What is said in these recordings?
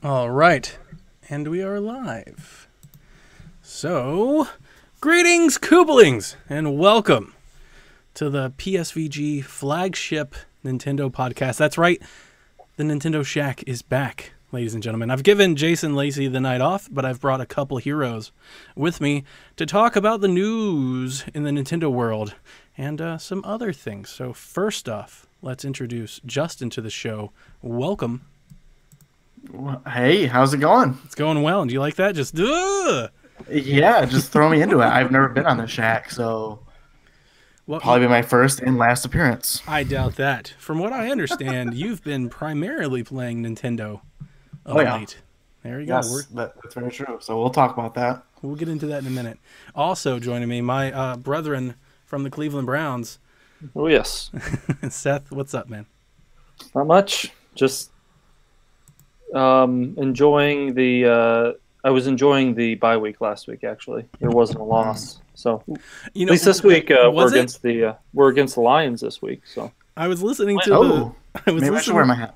All right, and we are live. So, greetings, Kooplings, and welcome to the PSVG flagship Nintendo podcast. That's right, the Nintendo Shack is back, ladies and gentlemen. I've given Jason Lacey the night off, but I've brought a couple heroes with me to talk about the news in the Nintendo world and some other things. So, first off, let's introduce Justin to the show. Welcome. Hey, how's it going? It's going well. Do you like that? Just Yeah, just throw me into it. I've never been on the Shack, so well, probably be my first and last appearance. I doubt that. From what I understand, you've been primarily playing Nintendo of Oh yeah, late. There you go. yes, that's very true. So we'll talk about that. We'll get into that in a minute. Also joining me, my brethren from the Cleveland Browns, Oh yes, Seth. What's up, man? not much. Just enjoying the. I was enjoying the bye week last week. Actually, there wasn't a loss, so You at least this week was we're against the Lions this week. So I was listening to Oh, I was maybe I should wear my hat.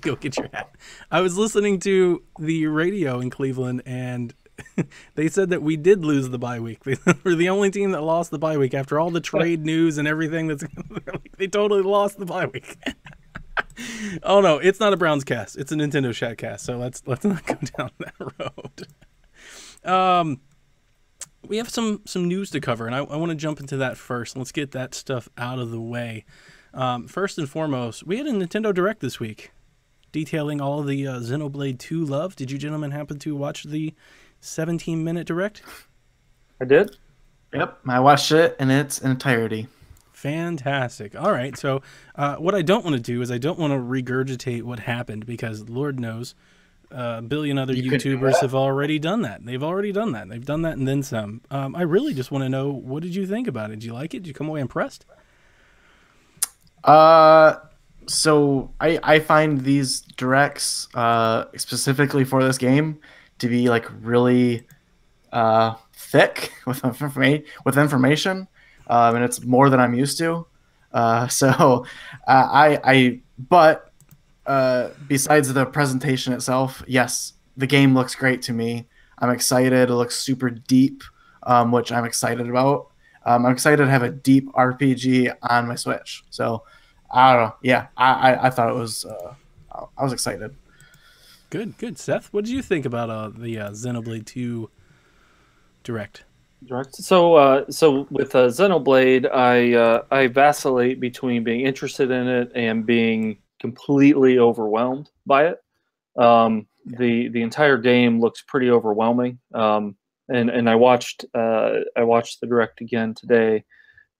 Go get your hat. I was listening to the radio in Cleveland, and they said that we did lose the bye week. They were the only team that lost the bye week after all the trade news and everything. They totally lost the bye week. Oh no, it's not a Browns cast. It's a Nintendo Shack cast. So let's not go down that road. We have some news to cover, and I want to jump into that first. Let's get that stuff out of the way. First and foremost, we had a Nintendo Direct this week, detailing all of the Xenoblade 2 love. Did you gentlemen happen to watch the 17-minute Direct? I did. Yep, I watched it in its entirety. Fantastic. All right, so what I don't want to do is I don't want to regurgitate what happened because Lord knows a billion other You could do YouTubers that. have already done that. They've already done that. They've done that and then some. I really just want to know, what did you think about it? Did you like it? Did you come away impressed? So I find these directs specifically for this game to be like really thick with information, and it's more than I'm used to. But besides the presentation itself, yes, the game looks great to me. I'm excited. It looks super deep, which I'm excited about. I'm excited to have a deep RPG on my Switch. So I don't know. Yeah, I thought it was. I was excited. Good. Seth, what did you think about the Xenoblade 2 Direct? Direct. So with Xenoblade, I vacillate between being interested in it and being completely overwhelmed by it. The entire game looks pretty overwhelming. And I watched the Direct again today,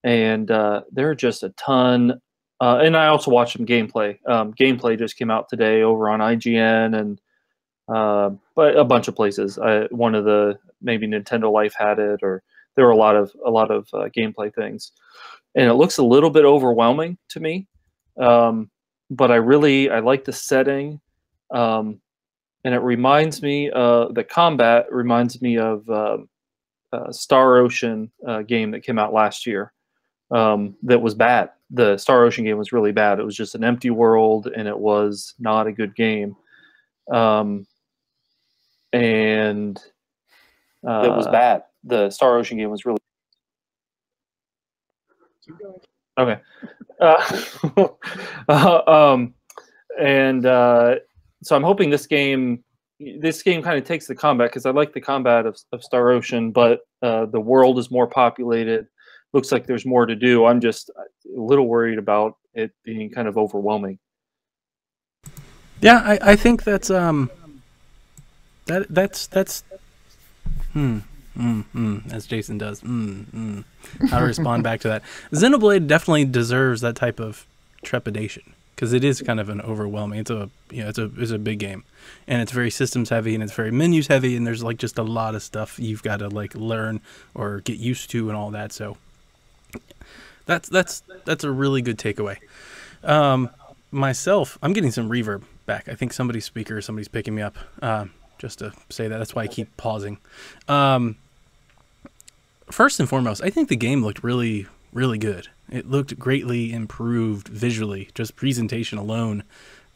and there are just a ton. And I also watched some gameplay. Gameplay just came out today over on IGN and but a bunch of places. One of the maybe Nintendo Life had it, or there were a lot of gameplay things, and it looks a little bit overwhelming to me. But I like the setting, and it reminds me the combat reminds me of Star Ocean game that came out last year. That was bad. The Star Ocean game was really bad. It was just an empty world, and it was not a good game. And That was bad. The Star Ocean game was really okay. So I'm hoping this game kind of takes the combat, because I like the combat of Star Ocean, but the world is more populated. Looks like there's more to do. I'm just a little worried about it being kind of overwhelming. Yeah, I think that's that's as Jason does. How to respond back to that? Xenoblade definitely deserves that type of trepidation, because it is kind of an overwhelming. It's a big game, and it's very systems heavy, and it's very menus heavy, and there's like just a lot of stuff you've got to like learn or get used to and all that. So that's a really good takeaway. Myself, I'm getting some reverb back. I think somebody's picking me up. Just to say that. That's why I keep pausing. First and foremost, I think the game looked really, really good. It looked greatly improved visually. Just presentation alone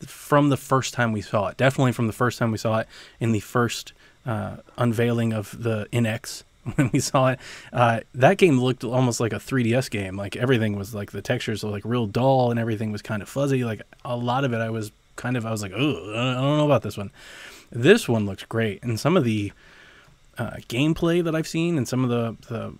from the first time we saw it. Definitely from the first time we saw it in the first unveiling of the NX. When we saw it, that game looked almost like a 3DS game. Like everything was like the textures were like real dull and everything was kind of fuzzy. Like a lot of it, I was like, oh, I don't know about this one. This one looks great, and some of the gameplay that I've seen, and some of the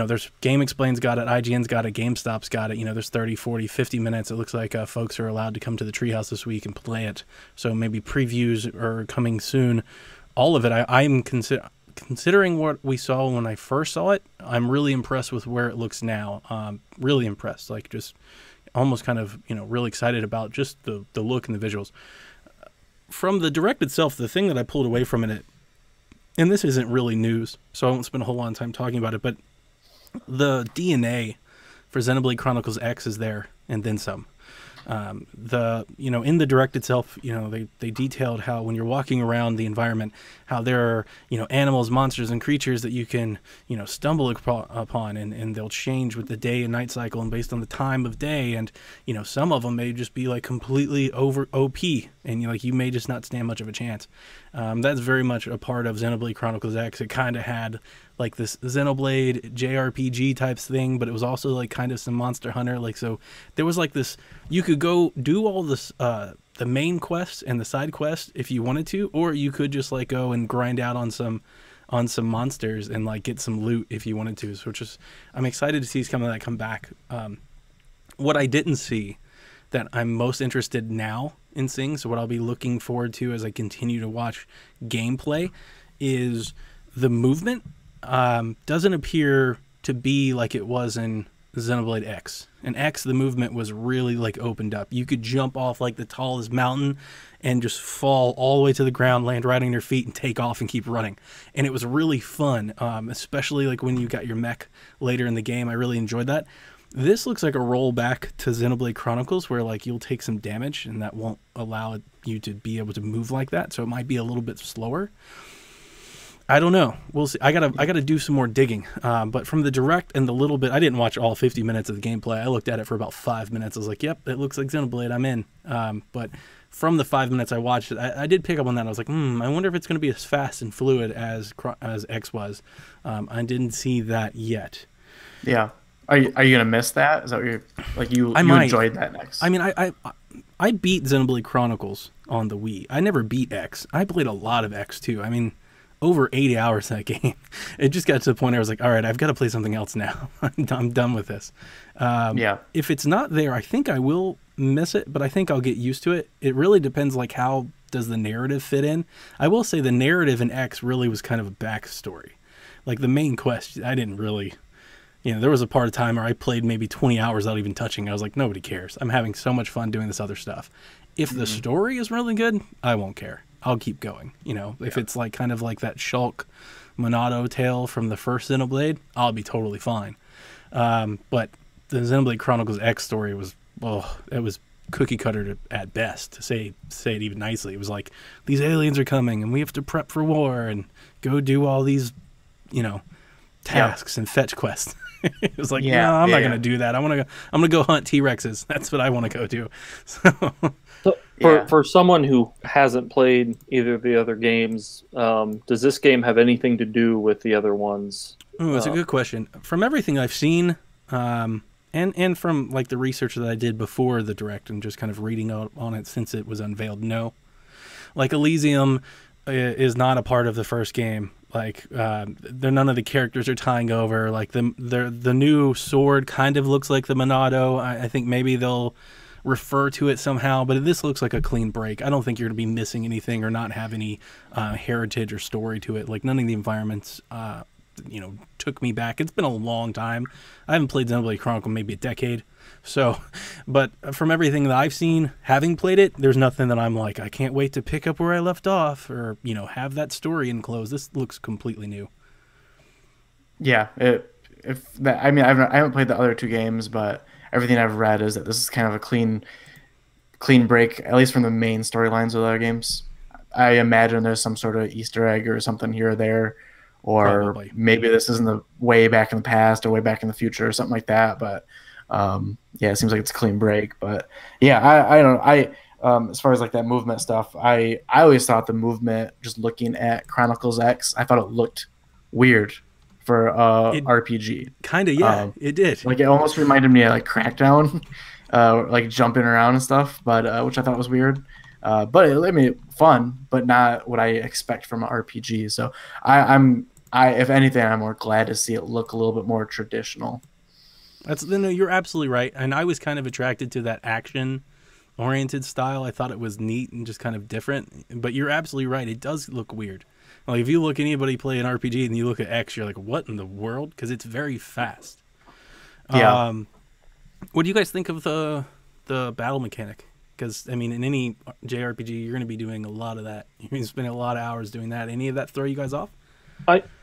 there's Game Explain's got it, IGN's got it, GameStop's got it. There's 30, 40, 50 minutes. It looks like folks are allowed to come to the Treehouse this week and play it. So maybe previews are coming soon. All of it, I'm considering what we saw when I first saw it. I'm really impressed with where it looks now. Really impressed, like just almost kind of really excited about just the look and the visuals. From the Direct itself, the thing that I pulled away from it, and this isn't really news, so I won't spend a whole lot of time talking about it, but the DNA for Xenoblade Chronicles X is there, and then some. In the Direct itself, they detailed how when you're walking around the environment, how there are, animals, monsters, and creatures that you can, stumble upon, and they'll change with the day and night cycle and based on the time of day. And, some of them may just be like completely over OP, and you may just not stand much of a chance. That's very much a part of Xenoblade Chronicles X. It kind of had like this Xenoblade JRPG types thing, but it was also like kind of some Monster Hunter. Like, so there was like this, you could go do all this, the main quests and the side quests if you wanted to, or you could just like go and grind out on some monsters and like get some loot if you wanted to. So I'm excited to see some of that come back. What I didn't see that I'm most interested now in seeing, so what I'll be looking forward to as I continue to watch gameplay, is the movement. Doesn't appear to be like it was in Xenoblade X. In X, the movement was really like opened up. You could jump off like the tallest mountain and just fall all the way to the ground, land right on your feet, and take off and keep running. And it was really fun, especially like when you got your mech later in the game. I really enjoyed that. This looks like a rollback to Xenoblade Chronicles, where like you'll take some damage and that won't allow you to be able to move like that. So it might be a little bit slower. I don't know. We'll see. I gotta do some more digging. But from the Direct and the little bit, I didn't watch all 50 minutes of the gameplay. I looked at it for about 5 minutes. I was like, "Yep, it looks like Xenoblade. I'm in." But from the 5 minutes I watched it, I did pick up on that. I was like, I wonder if it's going to be as fast and fluid as X was. I didn't see that yet. Yeah. Are you gonna miss that? Is that what you're like? You enjoyed that next? I mean, I beat Xenoblade Chronicles on the Wii. I never beat X. I played a lot of X too. I mean, over 80 hours in that game. It just got to the point where I was like, all right, I've got to play something else now. I'm done with this. If it's not there, I think I will miss it, but I think I'll get used to it. It really depends, like, how does the narrative fit in? I will say the narrative in X really was kind of a backstory. Like, the main quest, I didn't really... there was a part of time where I played maybe 20 hours without even touching. I was like, nobody cares. I'm having so much fun doing this other stuff. If the story is really good, I won't care. I'll keep going. If it's like kind of like that Shulk Monado tale from the first Xenoblade, I'll be totally fine. But the Xenoblade Chronicles X story was, it was cookie cutter at best, to say it even nicely. It was like, these aliens are coming and we have to prep for war and go do all these, tasks and fetch quests. It was like, no, I'm not going to do that. I'm going to go hunt T-Rexes. That's what I want to go do. So for someone who hasn't played either of the other games, does this game have anything to do with the other ones? Oh, that's a good question. From everything I've seen, and from like the research that I did before the Direct and just kind of reading on it since it was unveiled, no. Like Elysium is not a part of the first game. Like none of the characters are tying over. Like the new sword kind of looks like the Monado. I think maybe they'll refer to it somehow, but this looks like a clean break. I don't think you're going to be missing anything or not have any heritage or story to it. Like none of the environments took me back. It's been a long time. I haven't played Xenoblade Chronicle maybe a decade. So, but from everything that I've seen, having played it, there's nothing that I'm like, I can't wait to pick up where I left off or, have that story enclosed. This looks completely new. Yeah. I haven't played the other two games, but everything I've read is that this is kind of a clean break, at least from the main storylines of the other games. I imagine there's some sort of Easter egg or something here or there, or probably. Maybe this isn't the way back in the past or way back in the future or something like that. But it seems like it's a clean break. But yeah, I don't know. As far as like that movement stuff, I always thought the movement, just looking at Chronicles X, I thought it looked weird for RPG. Kind of, yeah, it did. Like it almost reminded me of like Crackdown, like jumping around and stuff, but which I thought was weird. But I mean, fun, but not what I expect from an RPG. So if anything, I'm more glad to see it look a little bit more traditional. No, you're absolutely right, and I was kind of attracted to that action-oriented style. I thought it was neat and just kind of different. But you're absolutely right; it does look weird. Like if you look anybody play an RPG and you look at X, you're like, "What in the world?" Because it's very fast. Yeah. What do you guys think of the battle mechanic? Because I mean, in any JRPG, you're going to be doing a lot of that. You're going to spend a lot of hours doing that. Any of that throw you guys off?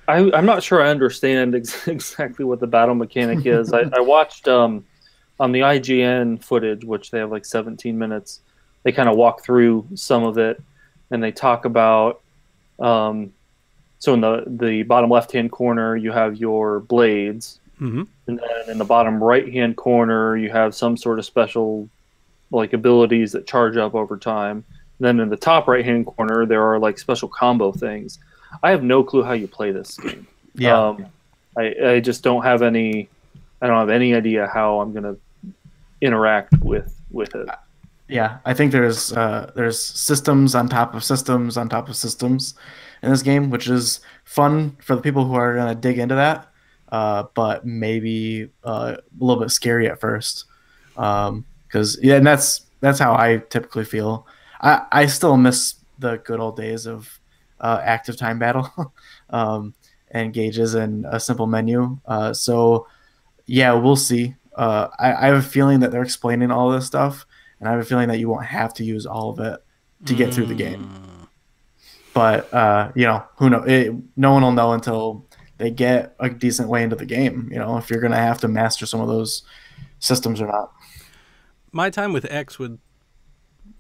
I'm not sure I understand exactly what the battle mechanic is. I watched on the IGN footage, which they have like 17 minutes. They kind of walk through some of it, and they talk about. So in the bottom left-hand corner, you have your blades, and then in the bottom right-hand corner, you have some sort of special like abilities that charge up over time. And then in the top right-hand corner, there are like special combo things. I have no clue how you play this game. Yeah. I just don't have any. I don't have any idea how I'm gonna interact with it. Yeah, I think there's systems on top of systems on top of systems in this game, which is fun for the people who are gonna dig into that, but maybe a little bit scary at first, because and that's how I typically feel. I still miss the good old days of active time battle and gauges and a simple menu. So yeah, we'll see. I have a feeling that they're explaining all this stuff, and I have a feeling that you won't have to use all of it to get through the game. But who knows? No one will know until they get a decent way into the game. If you're gonna have to master some of those systems or not. My time with X would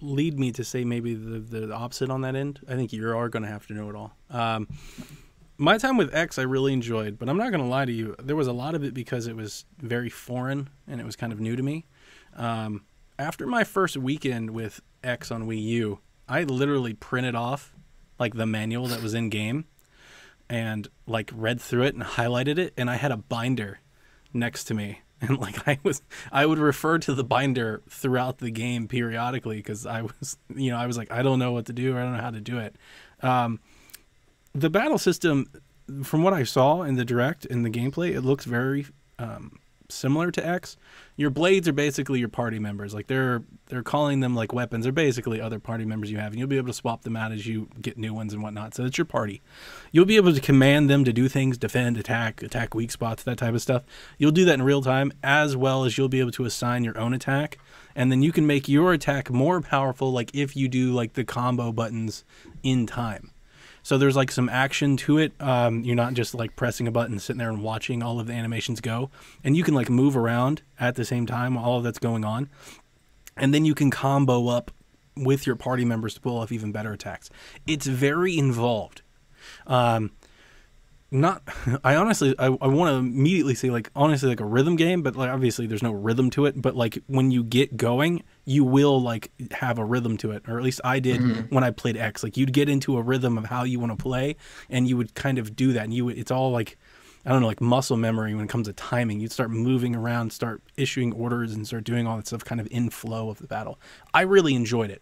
lead me to say maybe the opposite on that end. I think you are going to have to know it all. My time with X I really enjoyed, but I'm not going to lie to you. There was a lot of it because it was very foreign and it was kind of new to me. After my first weekend with X on Wii U, I literally printed off like the manual that was in game and like read through it and highlighted it, and I had a binder next to me. And like I would refer to the binder throughout the game periodically because I was like, I don't know what to do, or I don't know how to do it. The battle system, from what I saw in the direct and the gameplay, it looks very similar to X. Your blades are basically your party members. Like they're calling them like weapons. They're basically other party members you have, and you'll be able to swap them out as you get new ones and whatnot. So it's your party. You'll be able to command them to do things, defend, attack weak spots, that type of stuff. You'll do that in real time, as well as you'll be able to assign your own attack, and then you can make your attack more powerful, like if you do like the combo buttons in time. So there's like some action to it. You're not just like pressing a button, sitting there and watching all of the animations go. And you can like move around at the same time while all of that's going on. And then you can combo up with your party members to pull off even better attacks. It's very involved. I want to immediately say like honestly like a rhythm game, but like obviously there's no rhythm to it, but like when you get going, you will like have a rhythm to it, or at least I did when I played X. Like you'd get into a rhythm of how you want to play, and you would kind of do that, and it's all like, I don't know, like muscle memory when it comes to timing. You'd start moving around, start issuing orders, and start doing all that stuff kind of in flow of the battle. I really enjoyed it.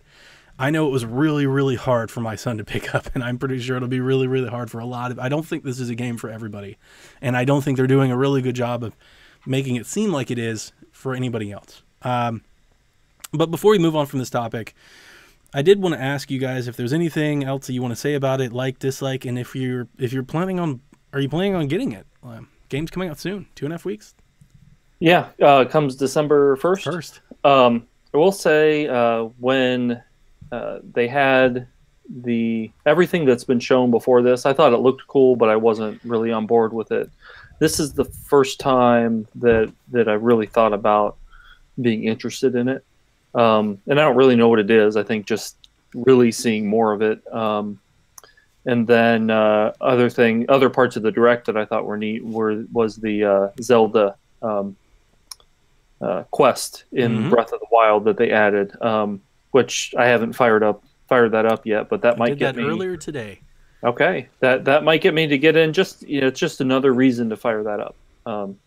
I know it was really, really hard for my son to pick up, and I'm pretty sure it'll be really, really hard for a lot of... I don't think this is a game for everybody, and I don't think they're doing a really good job of making it seem like it is for anybody else. But before we move on from this topic, I did want to ask you guys if there's anything else that you want to say about it, like, dislike, and if you're planning on... Are you planning on getting it? Game's coming out soon, 2.5 weeks? Yeah, it comes December 1st. I will say when... they had everything that's been shown before this. I thought it looked cool, but I wasn't really on board with it. This is the first time that I really thought about being interested in it. And I don't really know what it is. I think just really seeing more of it. And then other parts of the direct that I thought were neat was the Zelda quest in Breath of the Wild that they added. which I haven't fired that up yet, but that might get me earlier today. Okay, that might get me to get in. Just it's just another reason to fire that up. So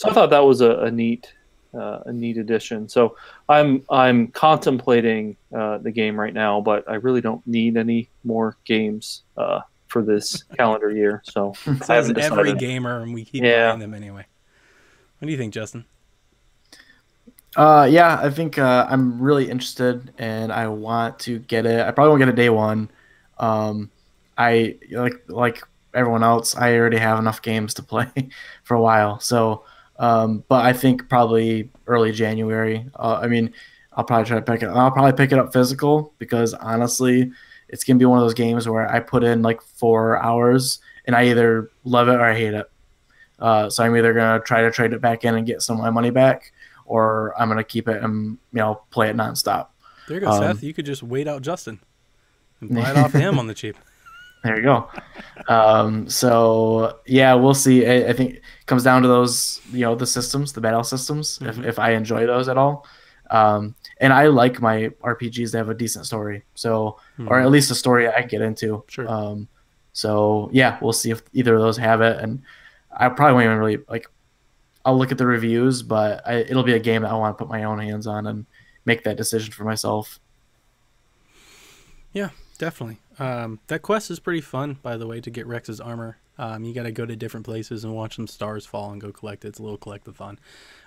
I thought that was a neat addition. So I'm contemplating the game right now, but I really don't need any more games for this calendar year. So I haven't decided. Every gamer, and we keep buying them anyway. What do you think, Justin? Yeah, I think I'm really interested, and I want to get it. I probably won't get it day one. I like everyone else. I already have enough games to play for a while, so. But I think probably early January. I mean, I'll probably try to pick it. I'll probably pick it up physical because honestly, it's gonna be one of those games where I put in like 4 hours and I either love it or I hate it. So I'm either gonna try to trade it back in and get some of my money back, or I'm gonna keep it and play it nonstop. There you go, Seth. You could just wait out Justin and buy it off him on the cheap. There you go. So yeah, we'll see. I think it comes down to those, the systems, the battle systems, if I enjoy those at all. And I like my RPGs to have a decent story. So, or at least a story I can get into. Sure. So yeah, we'll see if either of those have it. And I probably won't even really I'll look at the reviews, but it'll be a game that I want to put my own hands on and make that decision for myself. Yeah, definitely. That quest is pretty fun, by the way, to get Rex's armor. You got to go to different places and watch some stars fall and go collect it. It's a little collectathon.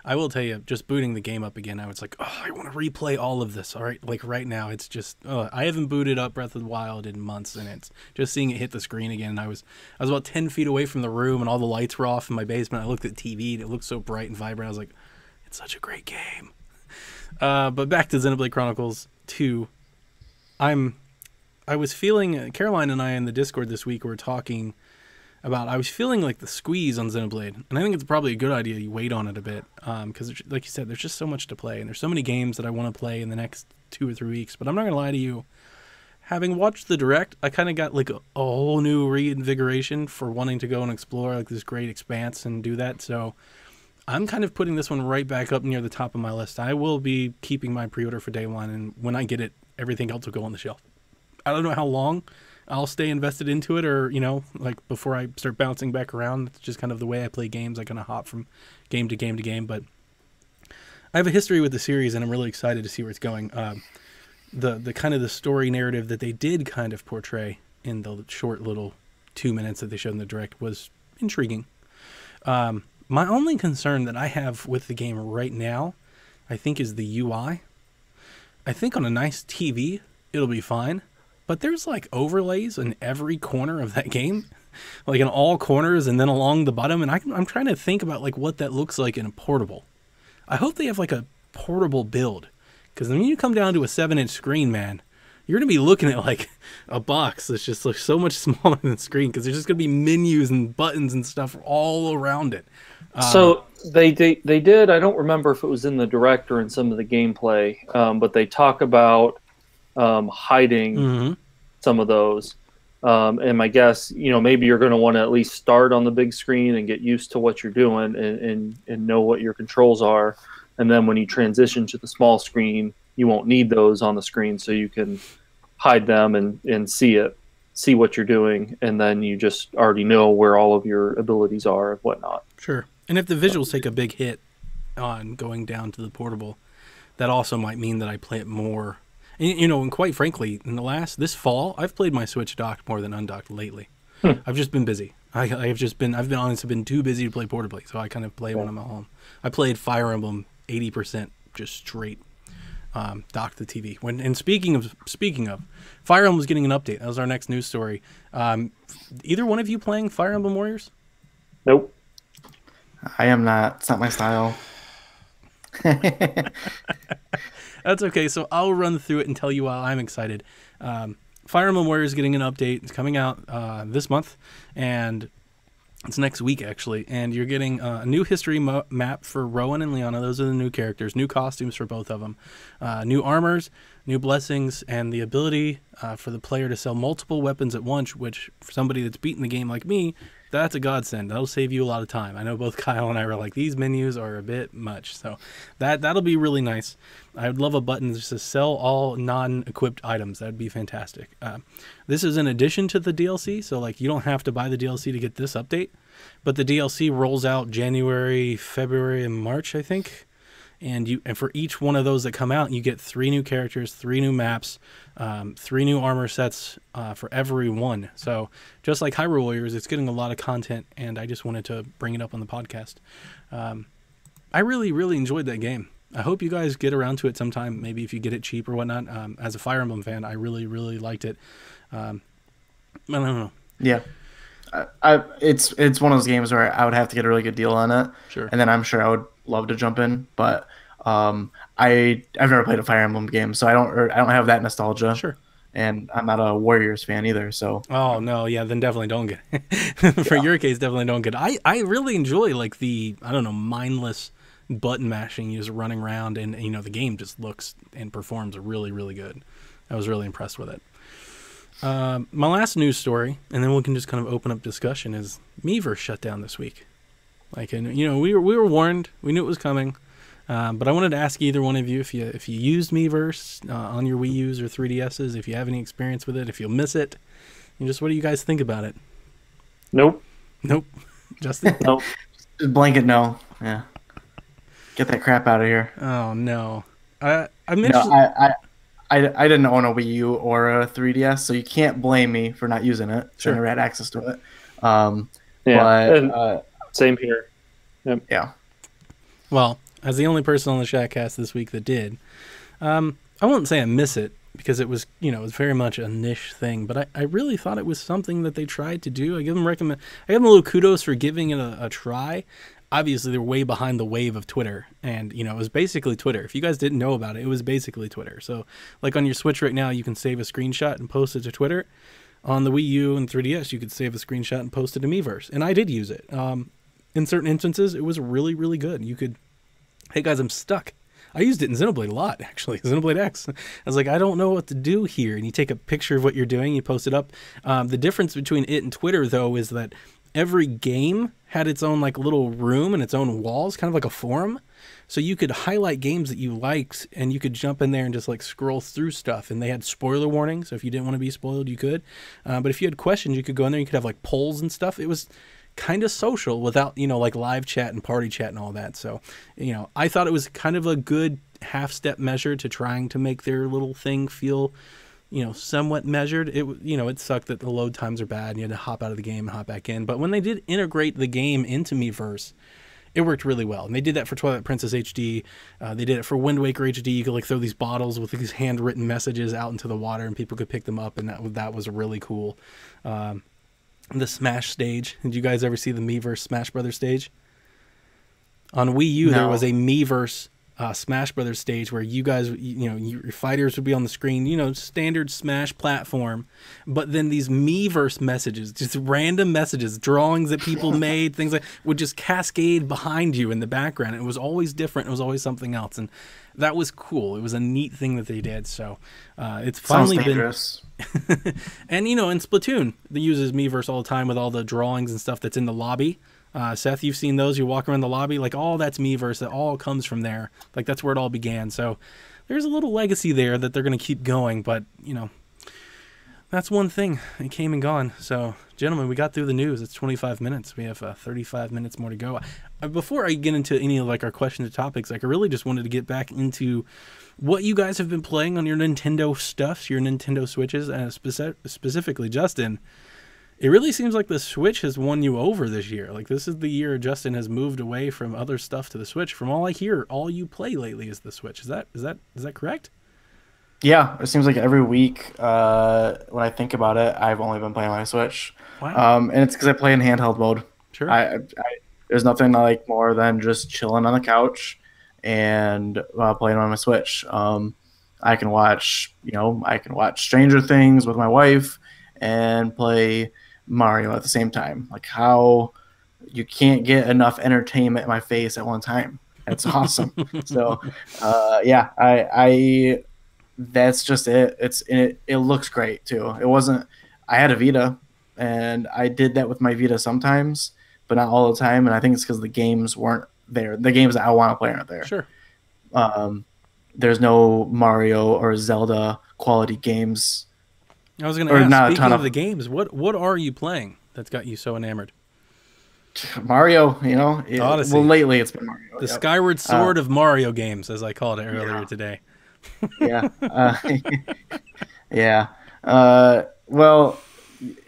I will tell you, just booting the game up again, I was like, oh, I want to replay all of this. All right, like right now, it's just, I haven't booted up Breath of the Wild in months, and it's just seeing it hit the screen again. And I was about 10 feet away from the room, and all the lights were off in my basement. I looked at the TV, and it looked so bright and vibrant. I was like, it's such a great game. But back to Xenoblade Chronicles 2. I was feeling, Caroline and I in the Discord this week were talking about, I was feeling like the squeeze on Xenoblade, and I think it's probably a good idea you wait on it a bit, because like you said, there's just so much to play, and there's so many games that I want to play in the next 2 or 3 weeks. But I'm not going to lie to you, having watched the Direct, I kind of got like a whole new reinvigoration for wanting to go and explore like this great expanse and do that. So I'm kind of putting this one right back up near the top of my list. I will be keeping my pre-order for day one, and when I get it, everything else will go on the shelf. I don't know how long I'll stay invested into it, or, like before I start bouncing back around. It's just kind of the way I play games. I kind of hop from game to game to game, but I have a history with the series, and I'm really excited to see where it's going. The kind of the story narrative that they did kind of portray in the short little 2 minutes that they showed in the Direct was intriguing. My only concern that I have with the game right now, I think, is the UI. I think on a nice TV, it'll be fine. But there's like overlays in every corner of that game, like in all corners and then along the bottom. And I'm trying to think about like what that looks like in a portable. I hope they have like a portable build, because when you come down to a 7-inch screen, man, you're going to be looking at like a box that's just like so much smaller than the screen, because there's just going to be menus and buttons and stuff all around it. So they did, I don't remember if it was in the Direct or in some of the gameplay, but they talk about hiding some of those, and my guess, maybe you're going to want to at least start on the big screen and get used to what you're doing and know what your controls are, and then when you transition to the small screen, you won't need those on the screen, so you can hide them and see what you're doing, and then you just already know where all of your abilities are and whatnot. Sure. And if the visuals take a big hit on going down to the portable, that also might mean that I play it more. And quite frankly, this fall, I've played my Switch docked more than undocked lately. I've just been busy. I've honestly been too busy to play portably, so I kind of play when I'm at home. I played Fire Emblem 80% just straight, docked the TV. And speaking of, Fire Emblem is getting an update. That was our next news story. Either one of you playing Fire Emblem Warriors? Nope. I am not. It's not my style. That's okay. So I'll run through it and tell you why I'm excited. Fire Emblem Warriors is getting an update. It's coming out this month, and it's next week actually. And you're getting a new history map for Rowan and Leona. Those are the new characters. New costumes for both of them. New armors. new blessings, and the ability for the player to sell multiple weapons at once, which for somebody that's beaten the game like me, that's a godsend. That'll save you a lot of time. I know both Kyle and I were like, these menus are a bit much. So that'll be really nice. I would love a button just to sell all non-equipped items. That'd be fantastic. This is in addition to the DLC, so like you don't have to buy the DLC to get this update. But the DLC rolls out January, February, and March, I think. And for each one of those that come out, you get 3 new characters, 3 new maps, 3 new armor sets for every one. So just like Hyrule Warriors, it's getting a lot of content, and I just wanted to bring it up on the podcast. I really, really enjoyed that game. I hope you guys get around to it sometime, maybe if you get it cheap or whatnot. As a Fire Emblem fan, I really, really liked it. I don't know. Yeah. It's one of those games where I would have to get a really good deal on it. Sure. And then I'm sure I would love to jump in, but I've never played a Fire Emblem game, so I don't have that nostalgia. Sure. And I'm not a Warriors fan either, so. Oh no, yeah, then definitely don't get it. For your case, definitely don't get it. I really enjoy like the, I don't know, mindless button mashing, you just running around, and you know the game just looks and performs really, really good. I was really impressed with it. My last news story, and then we can just kind of open up discussion, is Miiverse shut down this week. Like, and you know, we were warned, we knew it was coming, but I wanted to ask either one of you if you used Miiverse on your Wii U's or 3DSs, if you have any experience with it, if you'll miss it, and just what do you guys think about it? Nope. Justin? Nope. Just blanket no. Yeah. Get that crap out of here. Oh no. I didn't own a Wii U or a 3DS, so you can't blame me for not using it. Sure. I never had access to it. Yeah. Same here. Yep. Yeah. Well, as the only person on the Shackcast this week that did, I wouldn't say I miss it because it was, you know, it was very much a niche thing, but I really thought it was something that they tried to do. I give them a little kudos for giving it a try. Obviously, they're way behind the wave of Twitter, and you know, it was basically Twitter. If you guys didn't know about it, it was basically Twitter. So, like on your Switch right now, you can save a screenshot and post it to Twitter. On the Wii U and 3DS, you could save a screenshot and post it to Miiverse, and I did use it. In certain instances, it was really, really good. You could, hey guys, I'm stuck. I used it in Xenoblade a lot, actually. Xenoblade X. I was like, I don't know what to do here. And you take a picture of what you're doing, you post it up. The difference between it and Twitter, though, is that every game had its own like little room and its own walls, kind of like a forum. So you could highlight games that you liked, and you could jump in there and just like scroll through stuff. And they had spoiler warnings, so if you didn't want to be spoiled, you could. But if you had questions, you could go in there. You could have like polls and stuff. It was kind of social without, you know, like live chat and party chat and all that. So, you know, I thought it was kind of a good half-step measure to trying to make their little thing feel, you know, somewhat measured. It, you know, it sucked that the load times are bad and you had to hop out of the game and hop back in. But when they did integrate the game into Miiverse, it worked really well. And they did that for Twilight Princess HD. They did it for Wind Waker HD. You could like throw these bottles with these handwritten messages out into the water and people could pick them up, and that was really cool. The Smash stage. Did you guys ever see the Miiverse Smash Brothers stage? On Wii U, There was a Miiverse Smash Brothers stage where you guys, you know, your fighters would be on the screen, you know, standard Smash platform, but then these Miiverse messages, just random messages, drawings that people made, things like, would just cascade behind you in the background. It was always different. It was always something else, and that was cool. It was a neat thing that they did. So it's finally been. And you know, in Splatoon, they uses Miiverse all the time with all the drawings and stuff that's in the lobby. Seth, you've seen those. You walk around the lobby, like all that's Miiverse. That all comes from there. Like that's where it all began. So there's a little legacy there that they're going to keep going. But you know, that's one thing. It came and gone. So gentlemen, we got through the news. It's 25 minutes. We have 35 minutes more to go. Before I get into any of like our questions or topics, like I really just wanted to get back into what you guys have been playing on your Nintendo stuffs, your Nintendo Switches, and specifically Justin. It really seems like the Switch has won you over this year. Like this is the year Justin has moved away from other stuff to the Switch. From all I hear, all you play lately is the Switch. Is that correct? Yeah, it seems like every week when I think about it, I've only been playing my Switch. Wow. And it's because I play in handheld mode. Sure. There's nothing I like more than just chilling on the couch and playing on my Switch. I can watch Stranger Things with my wife and play Mario at the same time. Like how you can't get enough entertainment in my face at one time. It's awesome. So yeah, I that's just it. It looks great too. It wasn't. I had a Vita, and I did that with my Vita sometimes, but not all the time. And I think it's because the games weren't there. The games that I want to play aren't there. Sure. There's no Mario or Zelda quality games. I was going to Or ask, not a speaking ton of of- the games, what are you playing that's got you so enamored? Mario, you know. Odyssey. Well, lately it's been Mario. The yep. Skyward Sword of Mario games, as I called it earlier today. Yeah. Yeah. Well,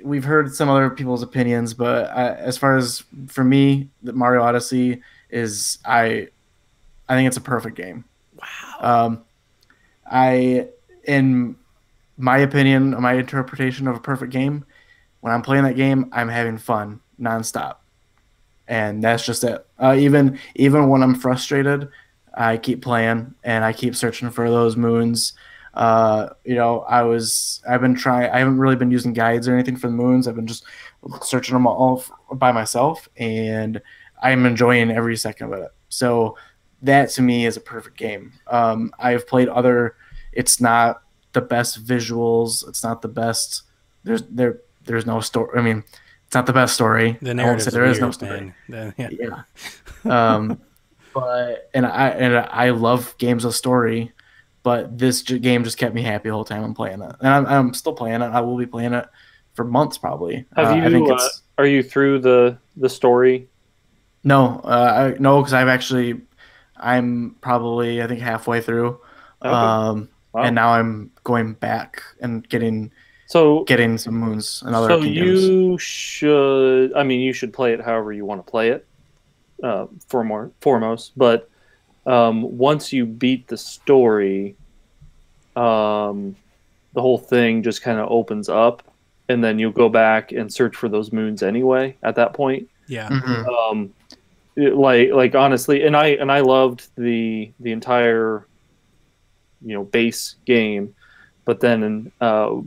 we've heard some other people's opinions, but as far as for me, the Mario Odyssey is I think it's a perfect game. Wow. In my opinion, my interpretation of a perfect game, when I'm playing that game, I'm having fun nonstop, and that's just it. Even when I'm frustrated, I keep playing and I keep searching for those moons. You know, I've been trying. I haven't really been using guides or anything for the moons. I've been just searching them all by myself, and I'm enjoying every second of it. So that to me is a perfect game. I've played other. It's not the best visuals. It's not the best. There's no story. I mean, it's not the best story. The I won't narrative say there is no story. Yeah. Yeah. But I love games with story, but this game just kept me happy the whole time I'm playing it, and I'm still playing it. I will be playing it for months probably. Have you? I think it's Are you through the story? no, because I'm probably I think halfway through, Okay. Wow. and now I'm going back and getting So some moons and other so kingdoms. you should. I mean, you should play it however you want to play it. Foremost, but once you beat the story, the whole thing just kind of opens up, and then you'll go back and search for those moons anyway. At that point, Yeah. Mhm. like honestly, and I loved the entire base game, but then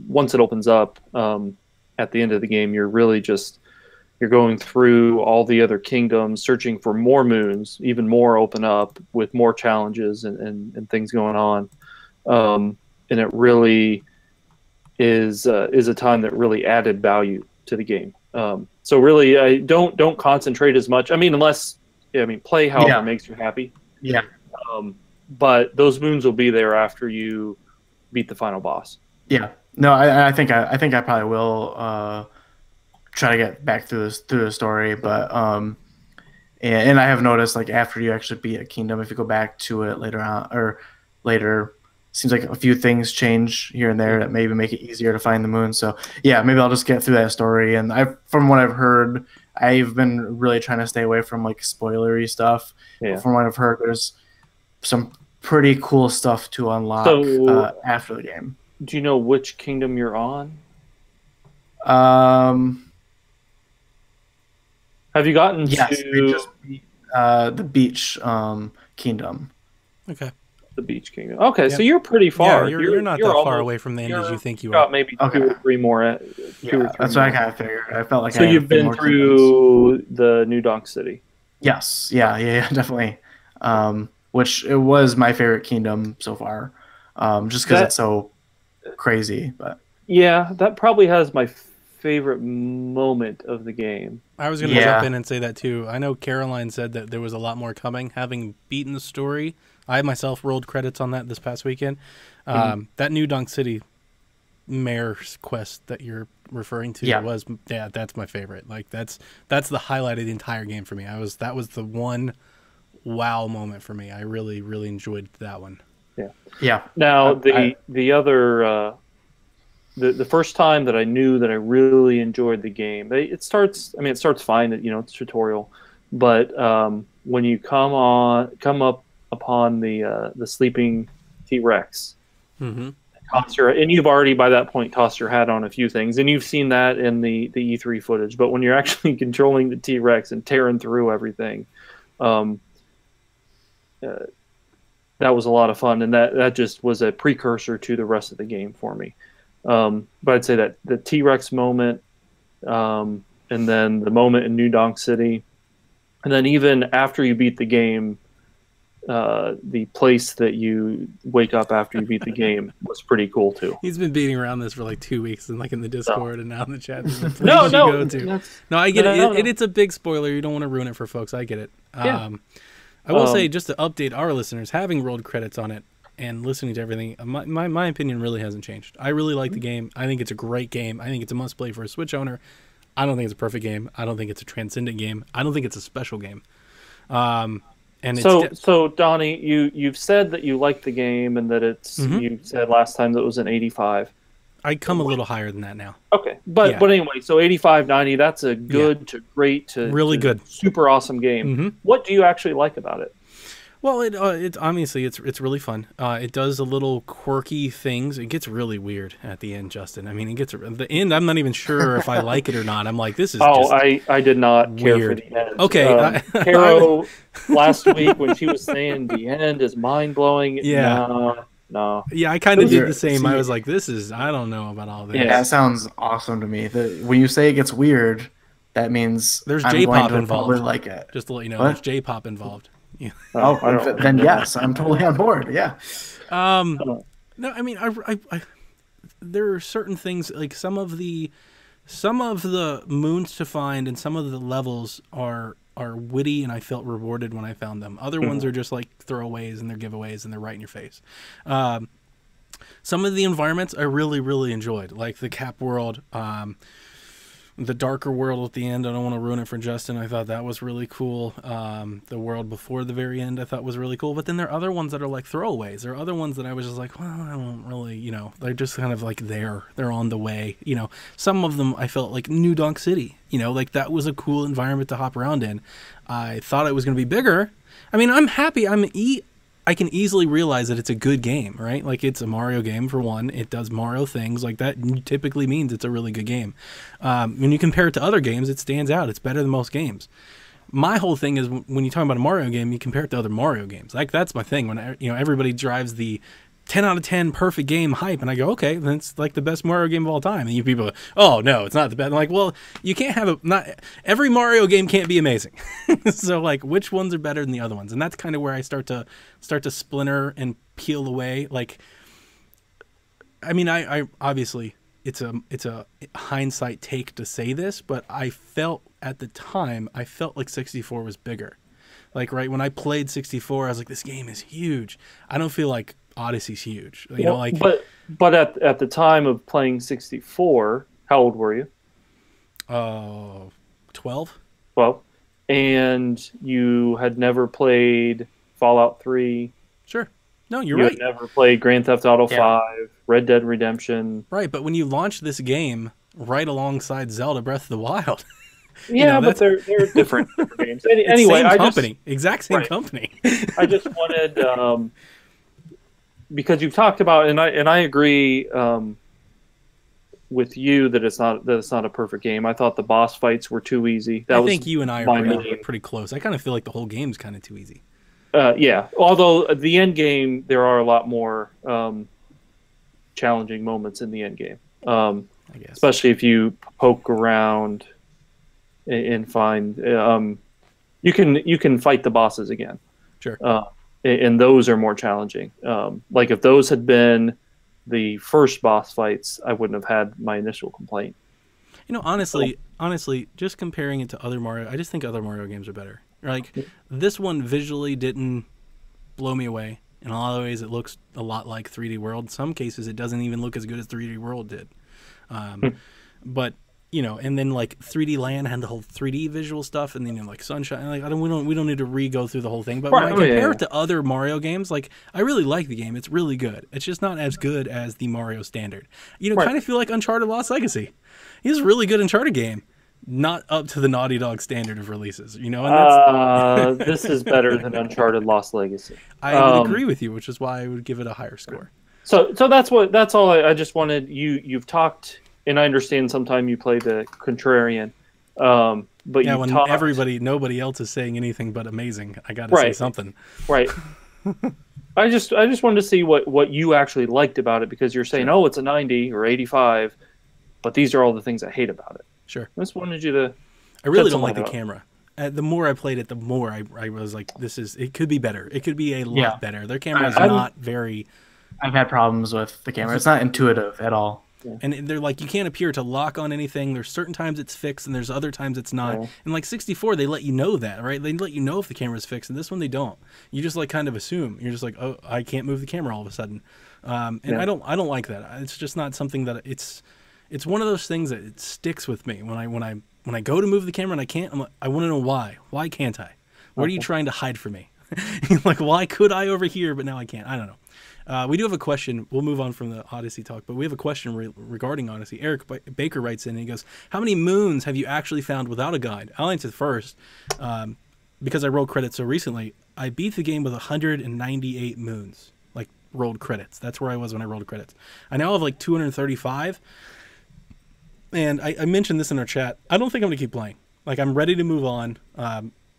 once it opens up at the end of the game, you're really just you're going through all the other kingdoms, searching for more moons, even more open up with more challenges and things going on. And it really is a time that really added value to the game. So really, I don't concentrate as much. I mean, play however makes you happy. Yeah. But those moons will be there after you beat the final boss. Yeah. No, I think I probably will try to get back through the story, but and I have noticed like after you actually beat a kingdom, if you go back to it later on or later, seems like a few things change here and there that maybe make it easier to find the moon. So yeah, maybe I'll just get through that story. And from what I've heard, I've been really trying to stay away from like spoilery stuff. Yeah. But from what I've heard, there's some pretty cool stuff to unlock after the game. Do you know which kingdom you're on? Have you gotten Yes, to they just beat the beach kingdom. Okay. the beach kingdom? Okay, Yep. so you're pretty far. Yeah, you're not that far almost- away from the end as you think you got are. maybe Okay. two or three more. Yeah, that's what I kind of figured. I felt like So I had you've a few been more kingdoms. through the New Donk City. Yes, yeah, definitely. Which it was my favorite kingdom so far, just because it's so crazy. But Yeah, that probably has my favorite moment of the game. I was going to Yeah. jump in and say that too. I know Caroline said that there was a lot more coming. Having beaten the story, I myself rolled credits on that this past weekend. That New Donk City mayor's quest that you're referring to that's my favorite. Like that's the highlight of the entire game for me. That was the one wow moment for me. I really enjoyed that one. yeah, Now the other the first time that I knew that I really enjoyed the game, it starts fine. It's tutorial, but when you come up upon the sleeping T-Rex, Mm-hmm. and you've already by that point tossed your hat on a few things, and you've seen that in the E3 footage. But when you're actually controlling the T-Rex and tearing through everything, that was a lot of fun, and that just was a precursor to the rest of the game for me. But I'd say that the T-Rex moment, and then the moment in New Donk City, and then even after you beat the game, the place that you wake up after you beat the game was pretty cool too. He's been beating around this for like 2 weeks, and like in the Discord and now in the chat. No, No, I get it. It's a big spoiler. You don't want to ruin it for folks. I get it. Yeah. I will say, just to update our listeners, having rolled credits on it and listening to everything, my opinion really hasn't changed. I really like the game. I think it's a great game. I think it's a must play for a Switch owner. I don't think it's a perfect game. I don't think it's a transcendent game. I don't think it's a special game. And so Donnie, you've said that you like the game and that it's you said last time that it was an 85. I come a little higher than that now. Okay, but anyway, so 85, 90, that's a good to great to really good, super awesome game. What do you actually like about it? Well, it obviously it's really fun. It does a little quirky things. It gets really weird at the end, Justin. I mean, it gets at the end. I'm not even sure if I like it or not. I'm like, this is. I did not weird. care for the end. Okay, Caro last week when she was saying the end is mind blowing. Yeah. No. Yeah, I kind of did the same. I was like, this is. I don't know about all this. Yeah, that sounds awesome to me. When you say it gets weird, that means there's I'm J-pop going to involved. probably like it. Just to let you know, What? there's J-pop involved. Yeah. Then yes, I'm totally on board. Yeah. No, I mean, I there are certain things like some of the moons to find and some of the levels are witty, and I felt rewarded when I found them. Other ones are just like throwaways and they're giveaways and they're right in your face. Some of the environments I really, really enjoyed, like the Cap World, the darker world at the end. I don't want to ruin it for Justin. I thought that was really cool. The world before the very end I thought was really cool. But then there are other ones that are like throwaways. There are other ones that I was just like, well, I don't really, they're just kind of like there. They're on the way. Some of them I felt like New Donk City. Like that was a cool environment to hop around in. I thought it was going to be bigger. I mean, I'm happy. I can easily realize that it's a good game, right? Like, it's a Mario game, for one. It does Mario things. Like, that typically means it's a really good game. When you compare it to other games, it stands out. It's better than most games. My whole thing is, when you talk about a Mario game, you compare it to other Mario games. Like, that's my thing. When everybody drives the 10 out of 10 perfect game hype, and I go, okay, then it's like the best Mario game of all time. And you people go, oh no, it's not the best. I'm like, well, you can't have not every Mario game can't be amazing. So like, which ones are better than the other ones? And that's kind of where I start to splinter and peel away. Like, I mean, I obviously it's a hindsight take to say this, but I felt at the time like 64 was bigger. Like, right when I played 64, I was like, this game is huge. I don't feel like Odyssey's huge, but at the time of playing 64, how old were you? 12. And you had never played Fallout 3. Sure. No, you're you right. Had never played Grand Theft Auto 5, Red Dead Redemption. Right, but when you launch this game right alongside Zelda Breath of the Wild. Yeah, but they're different games. Anyway, same company, exact same company. I just wanted. Because you've talked about, and I agree with you that it's not a perfect game. I thought the boss fights were too easy. I think you and I are pretty close. I kind of feel like the whole game's kind of too easy. Yeah, although at the end game there are a lot more challenging moments in the end game. I guess, especially if you poke around and find you can fight the bosses again. Sure. And those are more challenging. Like if those had been the first boss fights, I wouldn't have had my initial complaint. Honestly, just comparing it to other Mario, I just think other Mario games are better. Like, this one visually didn't blow me away. In a lot of ways, it looks a lot like 3D World. In some cases, it doesn't even look as good as 3D World did. But and then like 3D Land had the whole 3D visual stuff, and then like Sunshine. Like we don't need to re-go through the whole thing. But when I compare it to other Mario games, like I really like the game. It's really good. It's just not as good as the Mario standard. Kind of feel like Uncharted Lost Legacy. It's a really good Uncharted game, not up to the Naughty Dog standard of releases. And that's... this is better than Uncharted Lost Legacy. I would agree with you, which is why I would give it a higher score. So that's all. I just wanted you've talked. And I understand sometimes you play the contrarian, but yeah, when nobody else is saying anything but amazing, I got to say something. Right. I just wanted to see what you actually liked about it, because you're saying, oh, it's a 90 or 85, but these are all the things I hate about it. Sure. I just wanted you to. I really don't like the camera. the more I played it, the more I was like, it could be better. It could be a lot Yeah. better. Their camera is I'm- not very, I've had problems with the camera. It's not intuitive at all. and they're like, you can't appear to lock on anything. There's certain times it's fixed, and there's other times it's not. Yeah. And like 64, they let you know that, right? They let you know if the camera's fixed, and this one they don't. You just like kind of assume. You're just like, oh, I can't move the camera all of a sudden, and Yeah. I don't like that. It's just not something that it's one of those things that it sticks with me when I go to move the camera and I can't. I want to know why. Why can't I? What are you trying to hide from me? Like, why could I over here, but now I can't? I don't know. We do have a question. We'll move on from the Odyssey talk, but we have a question regarding Odyssey. Eric Baker writes in and he goes, how many moons have you actually found without a guide? I'll answer first. Because I rolled credits so recently, I beat the game with 198 moons, like rolled credits. That's where I was when I rolled credits. I now have like 235. And I mentioned this in our chat. I don't think I'm going to keep playing. Like, I'm ready to move on.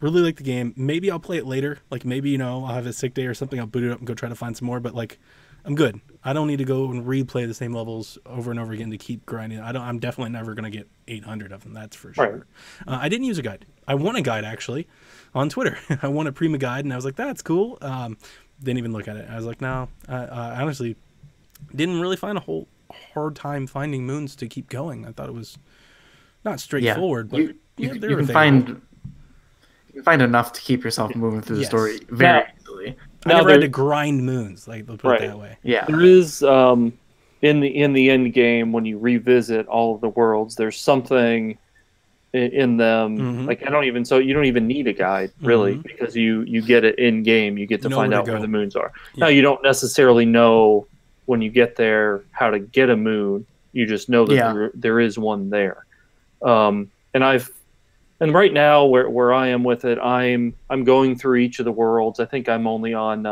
Really like the game. Maybe I'll play it later. Like, maybe, I'll have a sick day or something. I'll boot it up and go try to find some more. But, like, I'm good. I don't need to go and replay the same levels over and over again to keep grinding. I'm definitely never going to get 800 of them. That's for sure. Right. I didn't use a guide. I won a guide, actually, on Twitter. I won a Prima guide, and I was like, that's cool. Didn't even look at it. I was like, no. I honestly didn't really find a whole hard time finding moons to keep going. I thought it was not straightforward, but you they're can available. find enough to keep yourself moving through the Yes. story very Now- easily. I Now never had there- to grind moons, like, they'll put Right. it that way. Yeah. There is in the end game when you revisit all of the worlds, there's something in them. Mhm. Like you don't even need a guide really Mhm. because you get it in game. You get to Know find where to out where go. the moons are. Yeah. Now you don't necessarily know when you get there how to get a moon. You just know that Yeah. there is one there. And right now where I am with it, I'm going through each of the worlds. I think I'm only on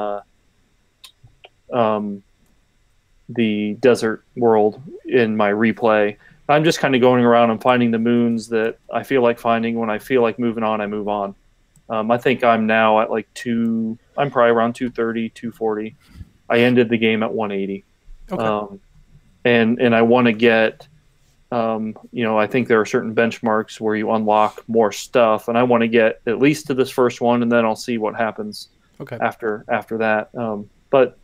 the desert world in my replay. I'm just kind of going around and finding the moons that I feel like finding. When I feel like moving on, I move on. I think I'm now at like I'm probably around 230, 240. I ended the game at 180. Okay. And I want to get, I think there are certain benchmarks where you unlock more stuff, and I want to get at least to this first one, and then I'll see what happens Okay. after that. But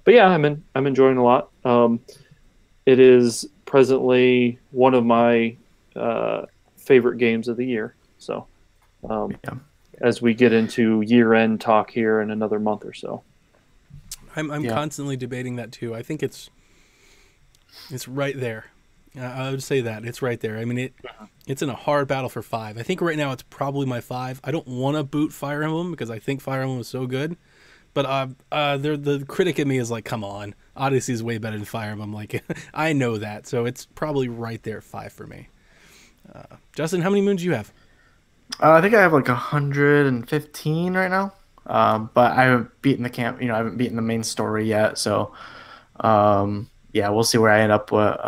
yeah, I'm enjoying a lot. It is presently one of my favorite games of the year. So, Yeah. as we get into year-end talk here in another month or so. I'm Yeah. constantly debating that too. I think it's right there. I would say that it's right there. I mean, it's in a hard battle for 5. I think right now it's probably my 5. I don't want to boot Fire Emblem because I think Fire Emblem is so good, but the critic in me is like, come on, Odyssey is way better than Fire Emblem. Like, I know that, so it's probably right there 5 for me. Justin, how many moons do you have? I think I have like 115 right now. But I haven't beaten the camp. I haven't beaten the main story yet. So, yeah, we'll see where I end up with,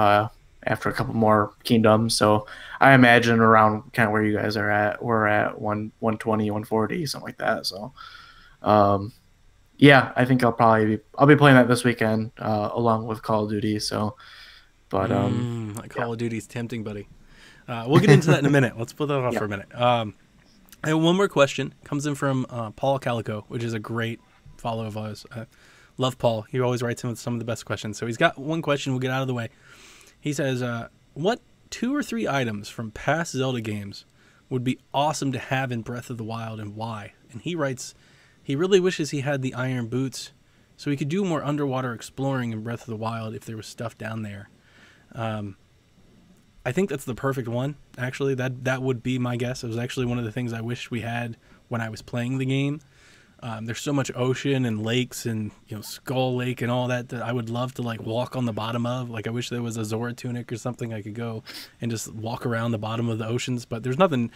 after a couple more kingdoms. So I imagine around kind of where you guys are at. We're at 120, 140, something like that. So, yeah, I think I'll be playing that this weekend, along with Call of Duty. So, but Call of Duty's tempting, buddy. We'll get into that in a minute. Let's put that off for a minute. I have one more question. Comes in from Paul Calico, which is a great follow of ours. Love Paul. He always writes in with some of the best questions. So he's got one question. We'll get out of the way. He says, what 2 or 3 items from past Zelda games would be awesome to have in Breath of the Wild and why? And he writes, he really wishes he had the iron boots so he could do more underwater exploring in Breath of the Wild if there was stuff down there. I think that's the perfect one, actually. That would be my guess. It was actually one of the things I wish we had when I was playing the game. There's so much ocean and lakes and Skull Lake and all that I would love to like walk on the bottom of. Like, I wish there was a Zora tunic or something I could go and just walk around the bottom of the oceans. But there's nothing,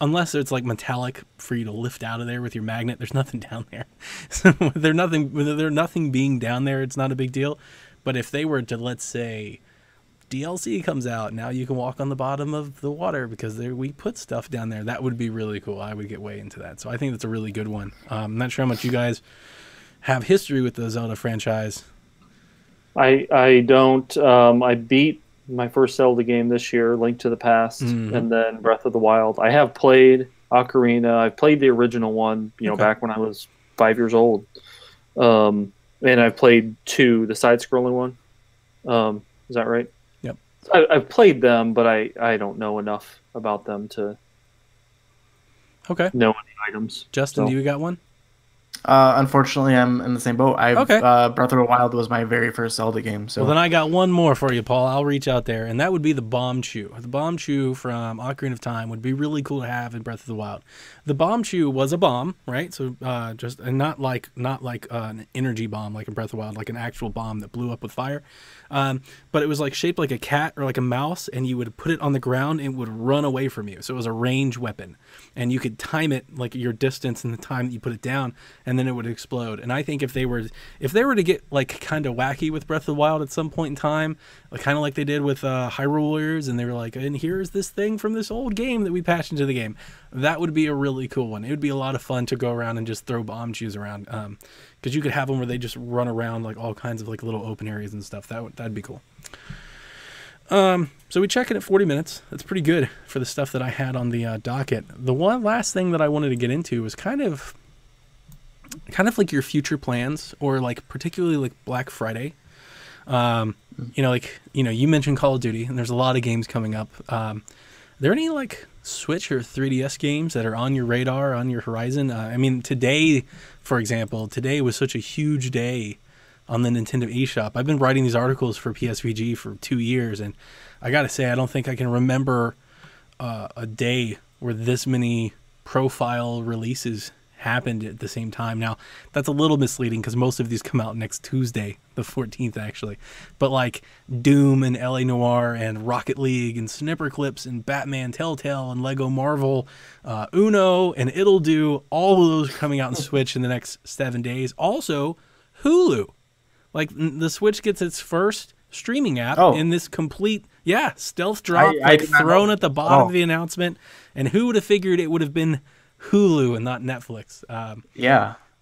unless it's like metallic for you to lift out of there with your magnet. There's nothing down there. So there's nothing being down there. It's not a big deal. But if they were to, let's say, DLC comes out, now you can walk on the bottom of the water because we put stuff down there. That would be really cool. I would get way into that. So I think that's a really good one. I'm not sure how much you guys have history with the Zelda franchise. I don't. I beat my first Zelda game this year, Link to the Past, Mhm. and then Breath of the Wild. I have played Ocarina. I've played the original one, Okay. back when I was 5 years old. And I've played 2, the side-scrolling one. Is that right? Yep. I've played them, but I don't know enough about them to Okay. know any items. Justin, So- do you got one? Unfortunately, I'm in the same boat. Okay. Breath of the Wild was my very first Zelda game. So Well, then I got one more for you, Paul. I'll reach out there, and that would be the Bomb Chew. The Bomb Chew from Ocarina of Time would be really cool to have in Breath of the Wild. The Bomb Chew was a bomb, right? So just and not like an energy bomb like in Breath of the Wild, like an actual bomb that blew up with fire. But it was like shaped like a cat or like a mouse, and you would put it on the ground and it would run away from you. So it was a range weapon, and you could time it like your distance and the time that you put it down, and then it would explode. And I think if they were to get like kind of wacky with Breath of the Wild at some point in time, like kind of like they did with Hyrule Warriors, and they were like, and here's this thing from this old game that we patched into the game, that would be a really cool one. It would be a lot of fun to go around and just throw bomb chews around, because you could have them where they just run around like all kinds of like little open areas and stuff. That'd be cool. So we check it at 40 minutes. That's pretty good for the stuff that I had on the docket. The one last thing that I wanted to get into was kind of like your future plans, or like particularly like Black Friday. You mentioned Call of Duty, and there's a lot of games coming up. Are there any like Switch or 3DS games that are on your radar, on your horizon? I mean, today, for example, today was such a huge day on the Nintendo eShop. I've been writing these articles for PSVG for 2 years, and I gotta say, I don't think I can remember a day where this many profile releases happened at the same time. Now, that's a little misleading because most of these come out next Tuesday, the 14th, actually. But like Doom and LA Noire and Rocket League and Snipper Clips and Batman Telltale and Lego Marvel, Uno and It'll Do, all of those coming out on Switch in the next 7 days. Also, Hulu. Like, the Switch gets its first streaming app in this complete, stealth drop, thrown at the bottom of the announcement. And who would have figured it would have been Hulu and not Netflix?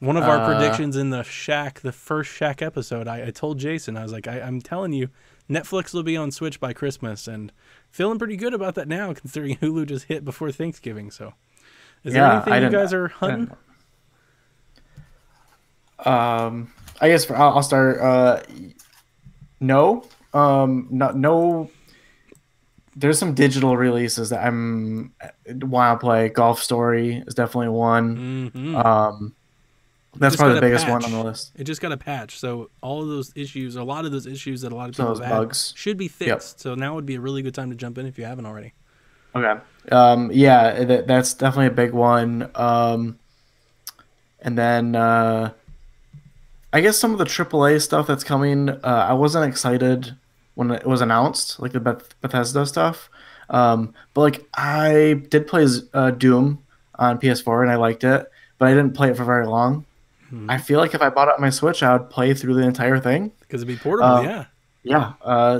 One of our predictions in the first Shaq episode, I told Jason, I was like, I'm telling you, Netflix will be on Switch by Christmas, and feeling pretty good about that now, considering Hulu just hit before Thanksgiving. So, is there anything you guys are hunting? I guess I'll start. No. There's some digital releases that want to play. Golf Story is definitely one. Mm-hmm. That's probably the biggest one on the list. It just got a patch, so all of those issues, a lot of those issues that a lot of people have bugs should be fixed. So now would be a really good time to jump in if you haven't already. Okay. That's definitely a big one. And then I guess some of the AAA stuff that's coming, I wasn't excited when it was announced, like the Bethesda stuff. But like I did play Doom on PS4 and I liked it, but I didn't play it for very long. I feel like if I bought it on my Switch, I would play through the entire thing because it'd be portable.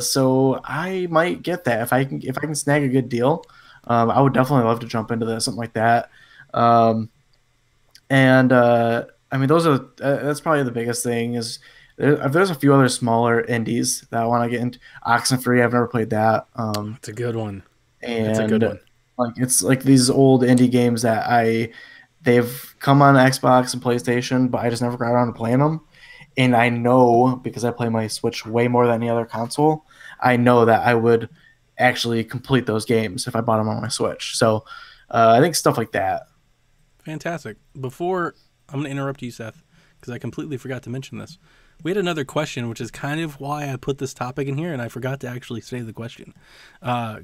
So I might get that if I can snag a good deal. I would definitely love to jump into this, something like that. I mean, that's probably the biggest thing. There's a few other smaller indies that I want to get into. Oxenfree, I've never played that. It's a good one. And it's a good one. Like it's like these old indie games that they've come on Xbox and PlayStation, but I just never got around to playing them. And I know, because I play my Switch way more than any other console, I know that I would actually complete those games if I bought them on my Switch. So I think stuff like that. Fantastic. Before, I'm going to interrupt you, Seth, because I completely forgot to mention this. We had another question, which is kind of why I put this topic in here, and I forgot to actually say the question.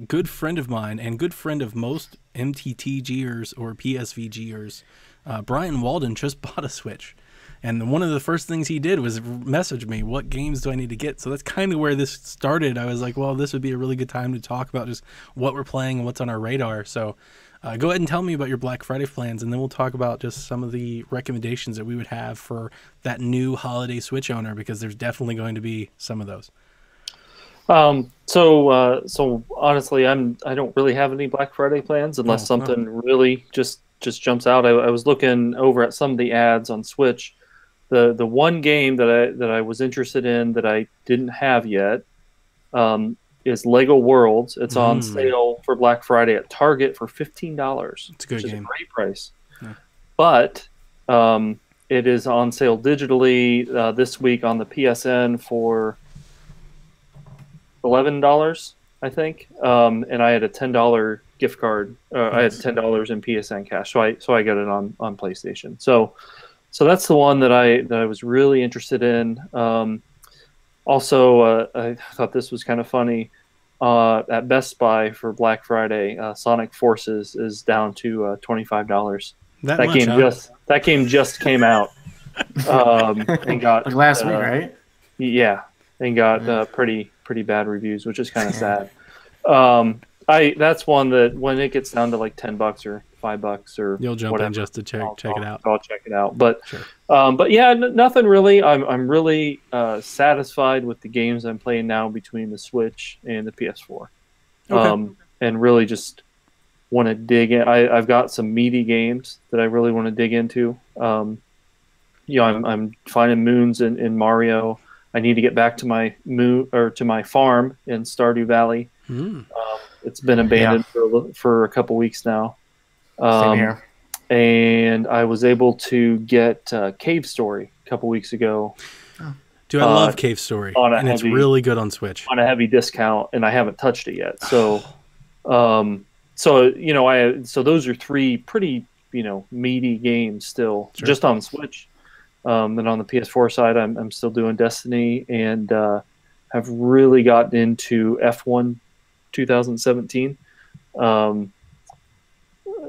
Good friend of mine, and good friend of most MTTGers or PSVGers, Brian Walden just bought a Switch. And one of the first things he did was message me, what games do I need to get? So that's kind of where this started. I was like, well, this would be a really good time to talk about just what we're playing and what's on our radar. So go ahead and tell me about your Black Friday plans, and then we'll talk about just some of the recommendations that we would have for that new holiday Switch owner, because there's definitely going to be some of those. So honestly, I don't really have any Black Friday plans unless something really just jumps out. I was looking over at some of the ads on Switch. The one game that I was interested in that I didn't have yet is Lego Worlds. It's on sale for Black Friday at Target for $15. It's a good which game. is a great price. Yeah. But it is on sale digitally this week on the PSN for $11, I think. And I had a $10 gift card. I had $10 in PSN cash, so I got it on PlayStation. So that's the one that I was really interested in. Also, I thought this was kind of funny. At Best Buy for Black Friday, Sonic Forces is down to $25. That game just came out and got like last week, right? Yeah, and got pretty bad reviews, which is kind of sad. That's one that when it gets down to like $10 or $5 or you'll jump whatever, in just to check it out. I'll check it out. But sure. But yeah, nothing really. I'm really satisfied with the games I'm playing now between the Switch and the PS4. Okay. And really just want to dig in. I've got some meaty games that I really want to dig into. I'm finding moons in Mario. I need to get back to my farm in Stardew Valley. It's been abandoned for a couple weeks now. Same here. And I was able to get Cave Story a couple weeks ago. Dude, I love Cave Story, and it's really good on Switch. On a heavy discount, and I haven't touched it yet. So, so those are three pretty, meaty games still, just on Switch. Then on the PS4 side, I'm still doing Destiny, and have really gotten into F1 2017.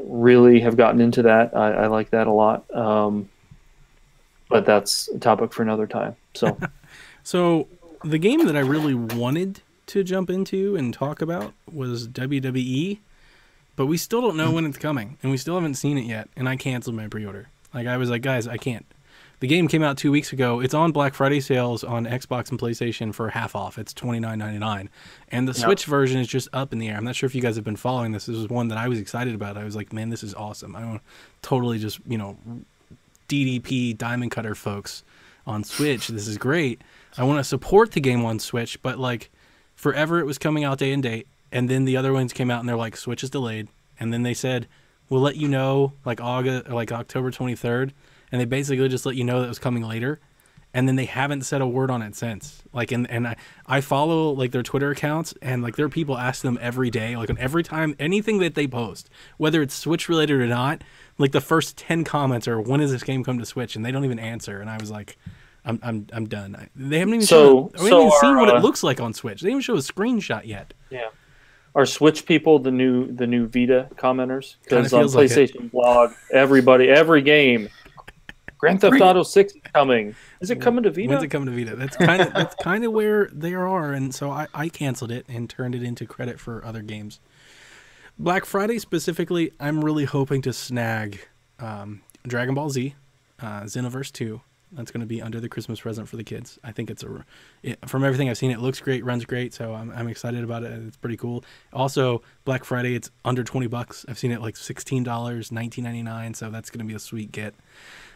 Really have gotten into that. I like that a lot. But that's a topic for another time. So the game that I really wanted to jump into and talk about was WWE, but we still don't know when it's coming, and we still haven't seen it yet, and I canceled my pre-order. Like, I was like, guys, I can't. The game came out 2 weeks ago. It's on Black Friday sales on Xbox and PlayStation for half off. It's $29.99. And the Switch version is just up in the air. I'm not sure if you guys have been following this. This was one that I was excited about. I was like, man, this is awesome. I want to totally just, DDP Diamond Cutter folks on Switch. This is great. I want to support the game on Switch, but like forever it was coming out day and date. And then the other ones came out and they're like, Switch is delayed. And then they said, we'll let you know like October 23rd. And they basically just let you know that it was coming later. And then they haven't said a word on it since. Like, and I follow like their Twitter accounts, and like there are people ask them every day, like on every time, anything that they post, whether it's Switch related or not, like the first 10 comments are, when does this game come to Switch? And they don't even answer. And I was like, I'm done. They haven't even seen what it looks like on Switch. They didn't even show a screenshot yet. Yeah. Are Switch people the new Vita commenters? Because on PlayStation blog, every game, Grand Theft Auto 6 is coming. Is it coming to Vita? When's it coming to Vita? That's kind of where they are, and so I canceled it and turned it into credit for other games. Black Friday specifically, I'm really hoping to snag Dragon Ball Z, Xenoverse 2. That's going to be under the Christmas present for the kids. I think from everything I've seen, it looks great, runs great, so I'm excited about it. It's pretty cool. Also, Black Friday, it's under $20. I've seen it like $16, $19.99, so that's going to be a sweet get.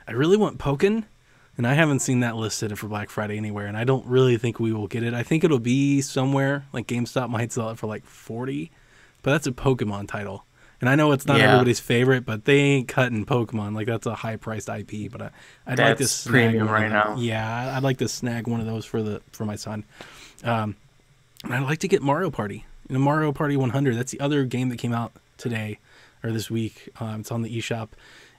I really want Pokken, and I haven't seen that listed for Black Friday anywhere, and I don't really think we will get it. I think it'll be somewhere, like GameStop might sell it for like $40, but that's a Pokemon title. And I know it's not everybody's favorite, but they ain't cutting Pokemon. Like, that's a high-priced IP, but I'd like to snag premium right now. Yeah, I'd like to snag one of those for my son. And I'd like to get Mario Party. Mario Party 100, that's the other game that came out today, or this week. It's on the eShop.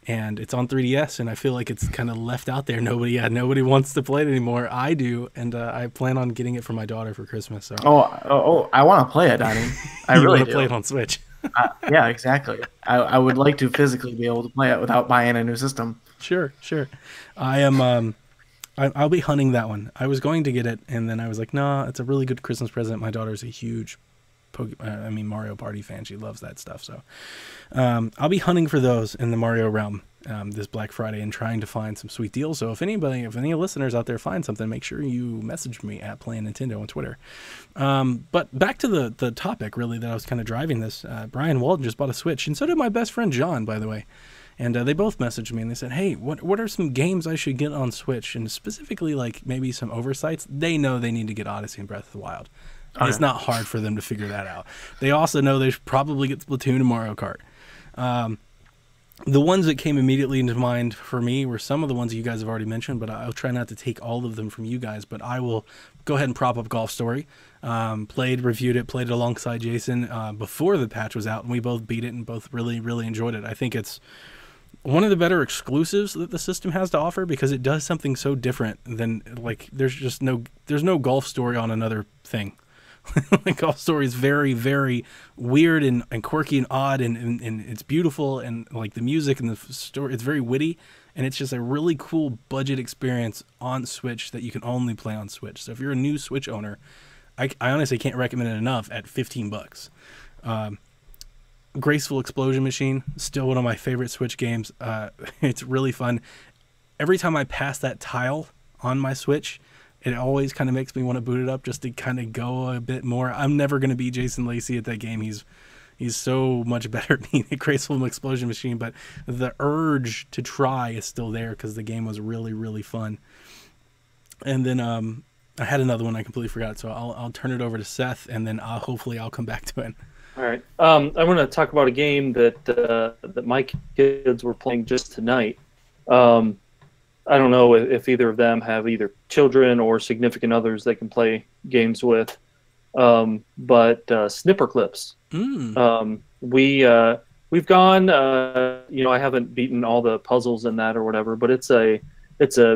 And it's on 3DS, and I feel like it's kind of left out there. Nobody wants to play it anymore. I do, and I plan on getting it for my daughter for Christmas. So. Oh! I want to play it, Donnie. I really want to play it on Switch. Yeah, exactly. I would like to physically be able to play it without buying a new system. Sure. I am. I'll be hunting that one. I was going to get it, and then I was like, nah, it's a really good Christmas present. My daughter's a huge Mario Party fan. She loves that stuff. So I'll be hunting for those in the Mario realm this Black Friday and trying to find some sweet deals. So if any listeners out there find something, make sure you message me at Playing Nintendo on Twitter. But back to the topic really that I was kind of driving this. Brian Walton just bought a Switch, and so did my best friend John, by the way. And they both messaged me and they said, "Hey, what are some games I should get on Switch?" And specifically, like maybe some oversights. They know they need to get Odyssey and Breath of the Wild. Okay. It's not hard for them to figure that out. They also know they should probably get Splatoon and Mario Kart. The ones that came immediately into mind for me were some of the ones you guys have already mentioned, but I'll try not to take all of them from you guys. But I will go ahead and prop up Golf Story. Reviewed it, played it alongside Jason before the patch was out, and we both beat it and both really, really enjoyed it. I think it's one of the better exclusives that the system has to offer because it does something so different than, like, there's no Golf Story on another thing. Like, Golf Story is very, very weird and quirky and odd, and it's beautiful, and like the music and the story, it's very witty, and it's just a really cool budget experience on Switch that you can only play on Switch. So if you're a new Switch owner, I honestly can't recommend it enough at $15. Graceful Explosion Machine, still one of my favorite Switch games. It's really fun. Every time I pass that tile on my Switch, it always kind of makes me want to boot it up just to kind of go a bit more. I'm never going to be Jason Lacey at that game. He's so much better at being a Graceful Explosion Machine, but the urge to try is still there because the game was really, really fun. And then I had another one I completely forgot, so I'll turn it over to Seth, and then hopefully I'll come back to it. All right. I want to talk about a game that my kids were playing just tonight. I don't know if either of them have either children or significant others they can play games with, but Snipper Clips. We've gone. I haven't beaten all the puzzles in that or whatever, but it's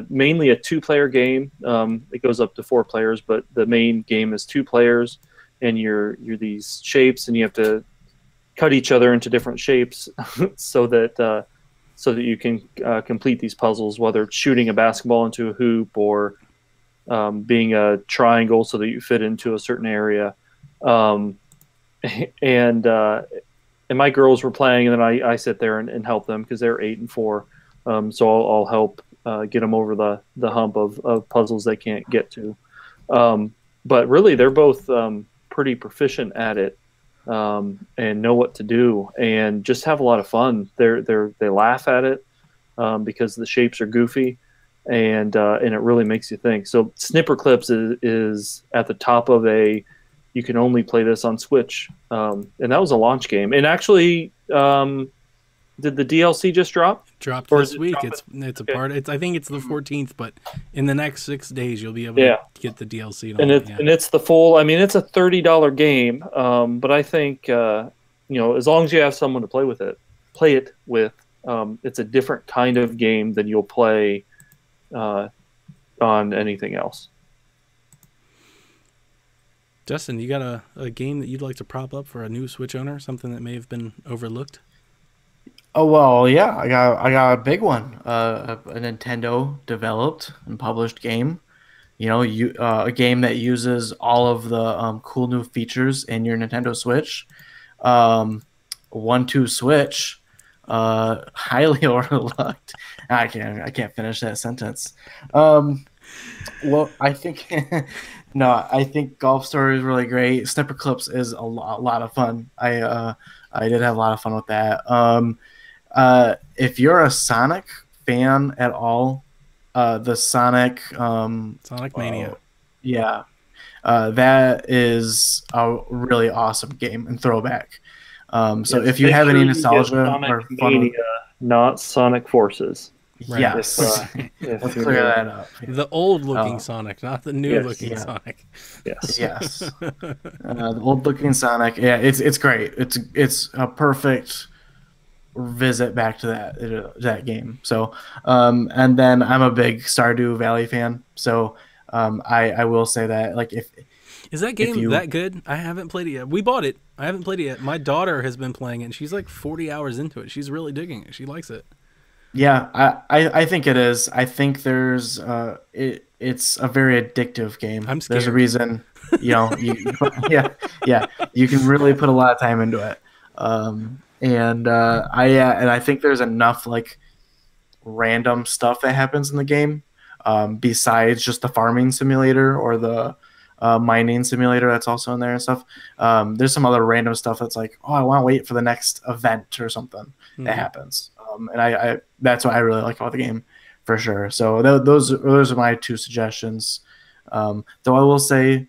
mainly a 2-player game. It goes up to 4 players, but the main game is 2 players, and you're these shapes, and you have to cut each other into different shapes so that you can complete these puzzles, whether it's shooting a basketball into a hoop or being a triangle so that you fit into a certain area. And my girls were playing, and then I sit there and help them because they're 8 and 4. So I'll help get them over the hump of puzzles they can't get to. But really, they're both pretty proficient at it. And know what to do, and just have a lot of fun. They laugh at it because the shapes are goofy, and it really makes you think. So Snipper Clips is at the top of you can only play this on Switch, and that was a launch game. And actually, did the DLC just drop? Dropped this week. It's a part. I think it's the 14th, but in the next 6 days you'll be able to get the DLC. And it's the full. I mean, it's a $30 game, but I think as long as you have someone to play it with, it's a different kind of game than you'll play on anything else. Justin, you got a game that you'd like to prop up for a new Switch owner? Something that may have been overlooked? Oh, well, yeah, I got a big one. A Nintendo developed and published game. A game that uses all of the cool new features in your Nintendo Switch. 1-2 Switch. Highly overlooked. I can't finish that sentence. Well, I think I think Golf Story is really great. Snipper Clips is a lot of fun. I did have a lot of fun with that. If you're a Sonic fan at all, the Sonic Mania, that is a really awesome game and throwback. So if you have any nostalgia or fun, not Sonic Forces. Right. Yes, let's clear that up. The old-looking Sonic, not the new-looking Sonic. Yes. The old-looking Sonic. Yeah, it's great. It's a perfect visit back to that game. So, and then I'm a big Stardew Valley fan. So, I will say that, like, is that game that good? I haven't played it yet. We bought it. I haven't played it yet. My daughter has been playing it, and she's like 40 hours into it. She's really digging it. She likes it. Yeah, I think it is. I think there's it's a very addictive game. I'm scared. There's a reason, you can really put a lot of time into it. And I think there's enough like random stuff that happens in the game, besides just the farming simulator or the mining simulator that's also in there and stuff. There's some other random stuff that's like, oh, I want to wait for the next event or something that happens. And I that's what I really like about the game for sure. So those are my two suggestions. Though I will say,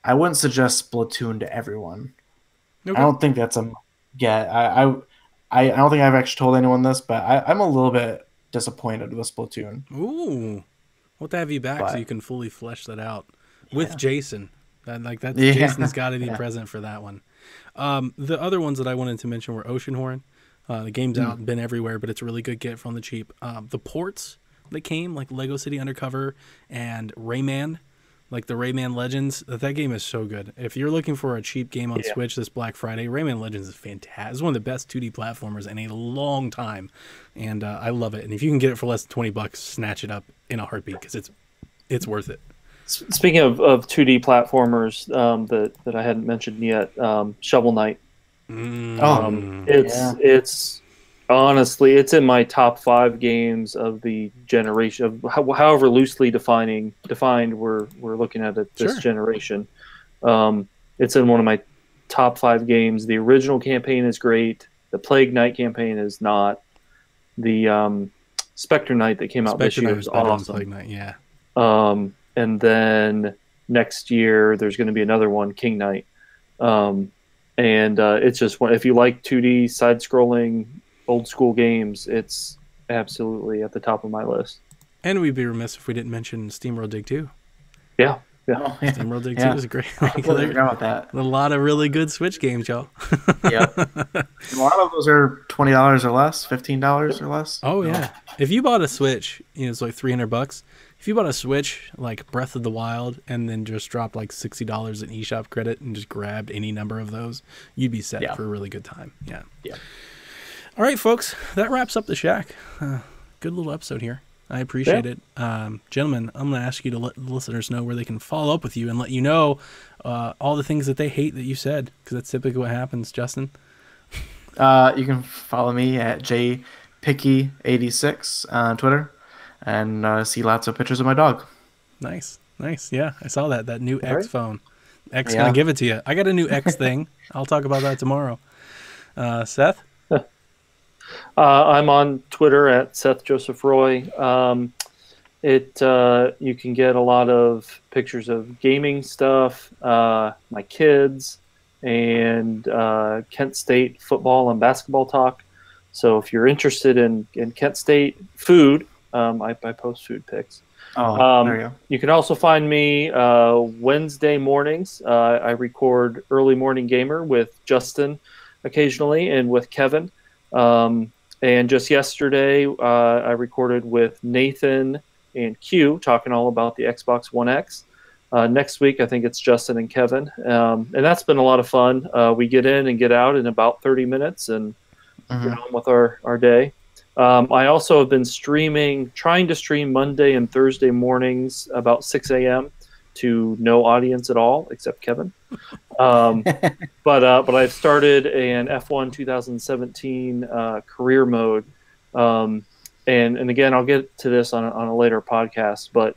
I wouldn't suggest Splatoon to everyone. Okay. I don't think that's a I don't think I've actually told anyone this, but I'm a little bit disappointed with Splatoon. Ooh, we'll have you back so But- you can fully flesh that out with Jason. That's Yeah. Jason's got to be Yeah. present for that one. The other ones that I wanted to mention were Oceanhorn. The game's out and been everywhere, but it's a really good get from the cheap. The ports that came, like Lego City Undercover and Rayman, like the Rayman Legends, that game is so good. If you're looking for a cheap game on Switch this Black Friday, Rayman Legends is fantastic. It's one of the best 2D platformers in a long time, and I love it. And if you can get it for less than $20, snatch it up in a heartbeat because it's worth it. Speaking of 2D platformers that I hadn't mentioned yet, Shovel Knight. It's honestly, it's in my top 5 games of the generation, of however loosely defined we're looking at it this generation. It's in one of my top 5 games. The original campaign is great. The Plague Knight campaign is not. The Spectre Knight that came out this year is awesome. Plague Knight, yeah. And then next year there's going to be another one, King Knight. It's just if you like 2D side-scrolling old school games, it's absolutely at the top of my list. And we'd be remiss if we didn't mention SteamWorld Dig 2. Yeah. Oh, yeah. SteamWorld Dig 2 is a great I forgot about that. A lot of really good Switch games, y'all. Yeah. A lot of those are $20 or less, $15 or less. Oh yeah. If you bought a Switch, it's like $300. If you bought a Switch like Breath of the Wild and then just dropped like $60 in eShop credit and just grabbed any number of those, you'd be set for a really good time. Yeah. Yeah. All right, folks, that wraps up the Shack. Good little episode here. I appreciate it. Gentlemen, I'm going to ask you to let the listeners know where they can follow up with you and let you know all the things that they hate that you said, because that's typically what happens. Justin? You can follow me at jpicky86 on Twitter and see lots of pictures of my dog. Nice. Yeah, I saw that new X phone. X Yeah. gonna give it to you. I got a new X thing. I'll talk about that tomorrow. Seth? I'm on Twitter at Seth Joseph Roy. You can get a lot of pictures of gaming stuff, my kids, and Kent State football and basketball talk. So if you're interested in Kent State food, I post food pics. Oh, there you go. You can also find me Wednesday mornings. I record Early Morning Gamer with Justin occasionally and with Kevin. And just yesterday, I recorded with Nathan and Q talking all about the Xbox One X. Next week, I think it's Justin and Kevin. And that's been a lot of fun. We get in and get out in about 30 minutes and get on with our day. I also have been trying to stream Monday and Thursday mornings about 6 a.m. to no audience at all except Kevin. But I've started an F1 2017 career mode, and again I'll get to this on a later podcast. But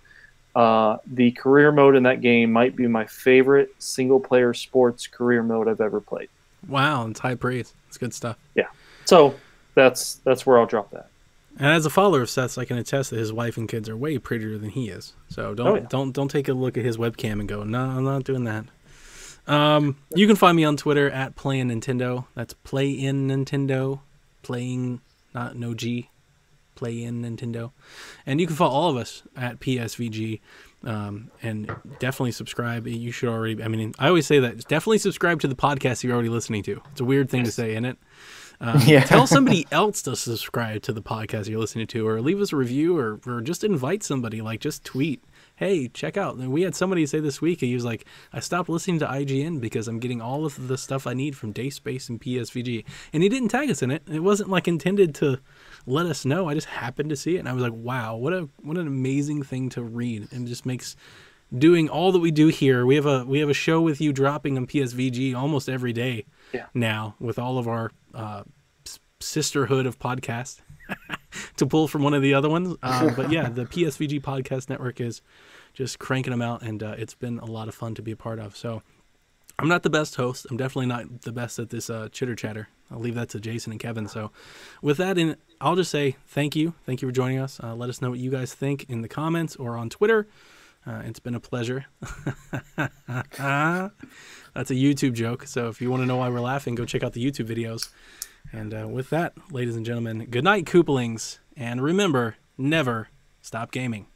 the career mode in that game might be my favorite single player sports career mode I've ever played. Wow, it's high praise. It's good stuff. Yeah. So that's where I'll drop that. And as a follower of Seth's, I can attest that his wife and kids are way prettier than he is. So don't take a look at his webcam and go, no, I'm not doing that. You can find me on Twitter at Playin Nintendo. That's Play in Nintendo. Playing, not no G. Play in Nintendo. And you can follow all of us at PSVG. And definitely subscribe. You should already, I always say that. Definitely subscribe to the podcast you're already listening to. It's a weird thing to say, isn't it? Tell somebody else to subscribe to the podcast you're listening to, or leave us a review, or just invite somebody. Like, just tweet, hey, check out. And we had somebody say this week, he was like, I stopped listening to IGN because I'm getting all of the stuff I need from Dayspace and PSVG. And he didn't tag us in it. It wasn't like intended to let us know. I just happened to see it, and I was like, wow, what an amazing thing to read. And it just makes doing all that we do here. We have a show with you dropping on PSVG almost every day now, with all of our sisterhood of podcasts to pull from one of the other ones. But yeah, the PSVG podcast network is just cranking them out, and it's been a lot of fun to be a part of. So I'm not the best host. I'm definitely not the best at this chitter chatter. I'll leave that to Jason and Kevin. So with that I'll just say thank you. Thank you for joining us. Let us know what you guys think in the comments or on Twitter. It's been a pleasure. That's a YouTube joke. So if you want to know why we're laughing, go check out the YouTube videos. And with that, ladies and gentlemen, good night, Koopalings. And remember, never stop gaming.